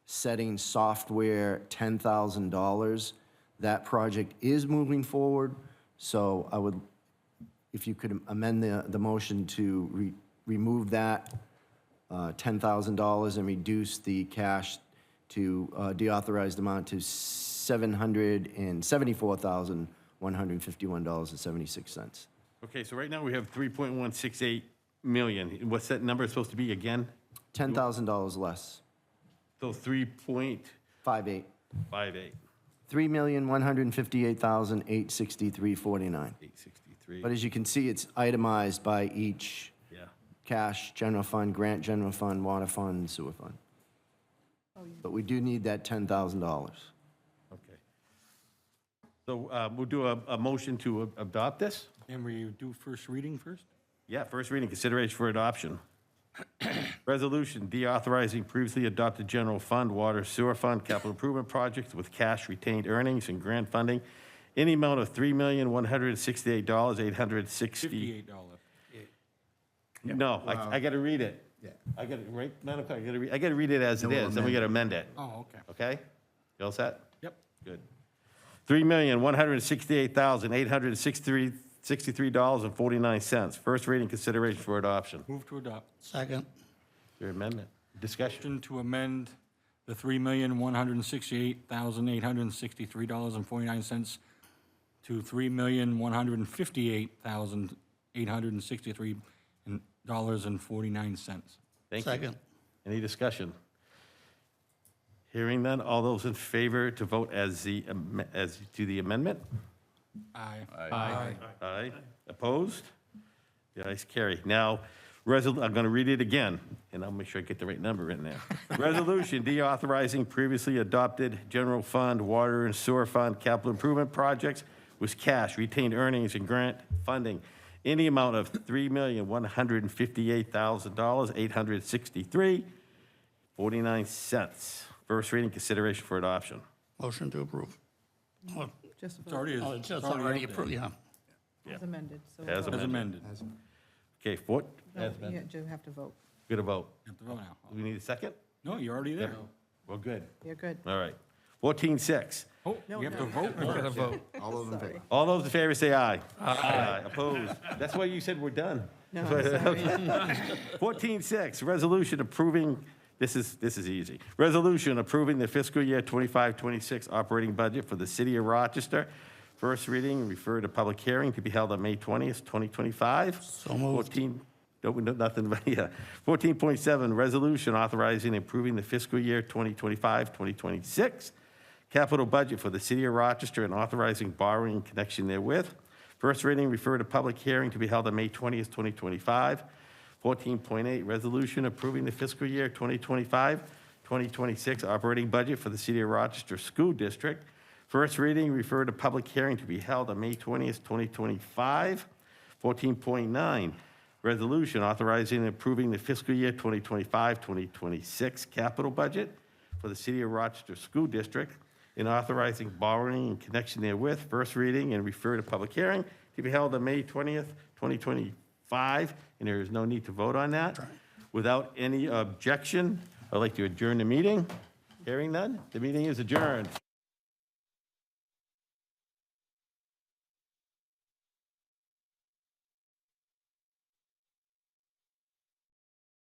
setting software, $10,000. That project is moving forward, so I would, if you could amend the motion to remove that $10,000 and reduce the cash to deauthorized amount to $774,151.76. Okay, so right now we have 3.168 million. What's that number supposed to be again? $10,000 less, So 3.58. 58. $3,158,863.49. 863. But as you can see, it's itemized by each Yeah. cash, general fund, grant, general fund, water fund, sewer fund. But we do need that $10,000. Okay. So we'll do a motion to adopt this? And we do first reading first? Yeah, first reading, consideration for adoption. Resolution deauthorizing previously adopted general fund, water sewer fund, capital improvement projects with cash retained earnings and grant funding in the amount of $3,168,860. $58. No, I got to read it. Yeah. I got to, right, Madam Clerk, I got to read it as it is, then we got to amend it. Oh, okay. Okay? You all set? Yep. Good. $3,168,863.49. First reading consideration for adoption. Move to adopt. Second. Your amendment. Discussion? Motion to amend the $3,168,863.49 to $3,158,863.49. Thank you. Second. Any discussion? Hearing none, all those in favor to vote as to the amendment? Aye. Aye. Opposed? The ayes carry. Now, I'm going to read it again, and I'll make sure I get the right number in there. Resolution deauthorizing previously adopted general fund, water and sewer fund capital improvement projects with cash, retained earnings, and grant funding in the amount of $3,158,863.49. First reading consideration for adoption. Motion to approve. Oh, Just a It's vote already, oh, it's just already approved, yeah. as amended. So As as amended. Okay, No, as amended. you do have to vote. Good a vote. You have to vote now. Do we need a second? No, you're already there. Well, good. You're good. All right. 14.6. Oh, No, you have no. to vote. Got to vote. Sorry. All those in favor say aye. Aye. Opposed? That's why you said we're done. No, I'm sorry. 14.6, resolution approving, this is easy. Resolution approving the fiscal year 25-26 operating budget for the city of Rochester. First reading, refer to public hearing to be held on May 20th, 2025. So moved. 14.7, resolution authorizing and approving the fiscal year 2025-2026 capital budget for the city of Rochester and authorizing borrowing in connection therewith. First reading, refer to public hearing to be held on May 20th, 2025. 14.8, resolution approving the fiscal year 2025-2026 operating budget for the city of Rochester School District. First reading, refer to public hearing to be held on May 20th, 2025. 14.9, resolution authorizing and approving the fiscal year 2025-2026 capital budget for the city of Rochester School District and authorizing borrowing in connection therewith. First reading and refer to public hearing to be held on May 20th, 2025, and there is no need to vote on that. Without any objection, I'd like to adjourn the meeting. Hearing none, the meeting is adjourned.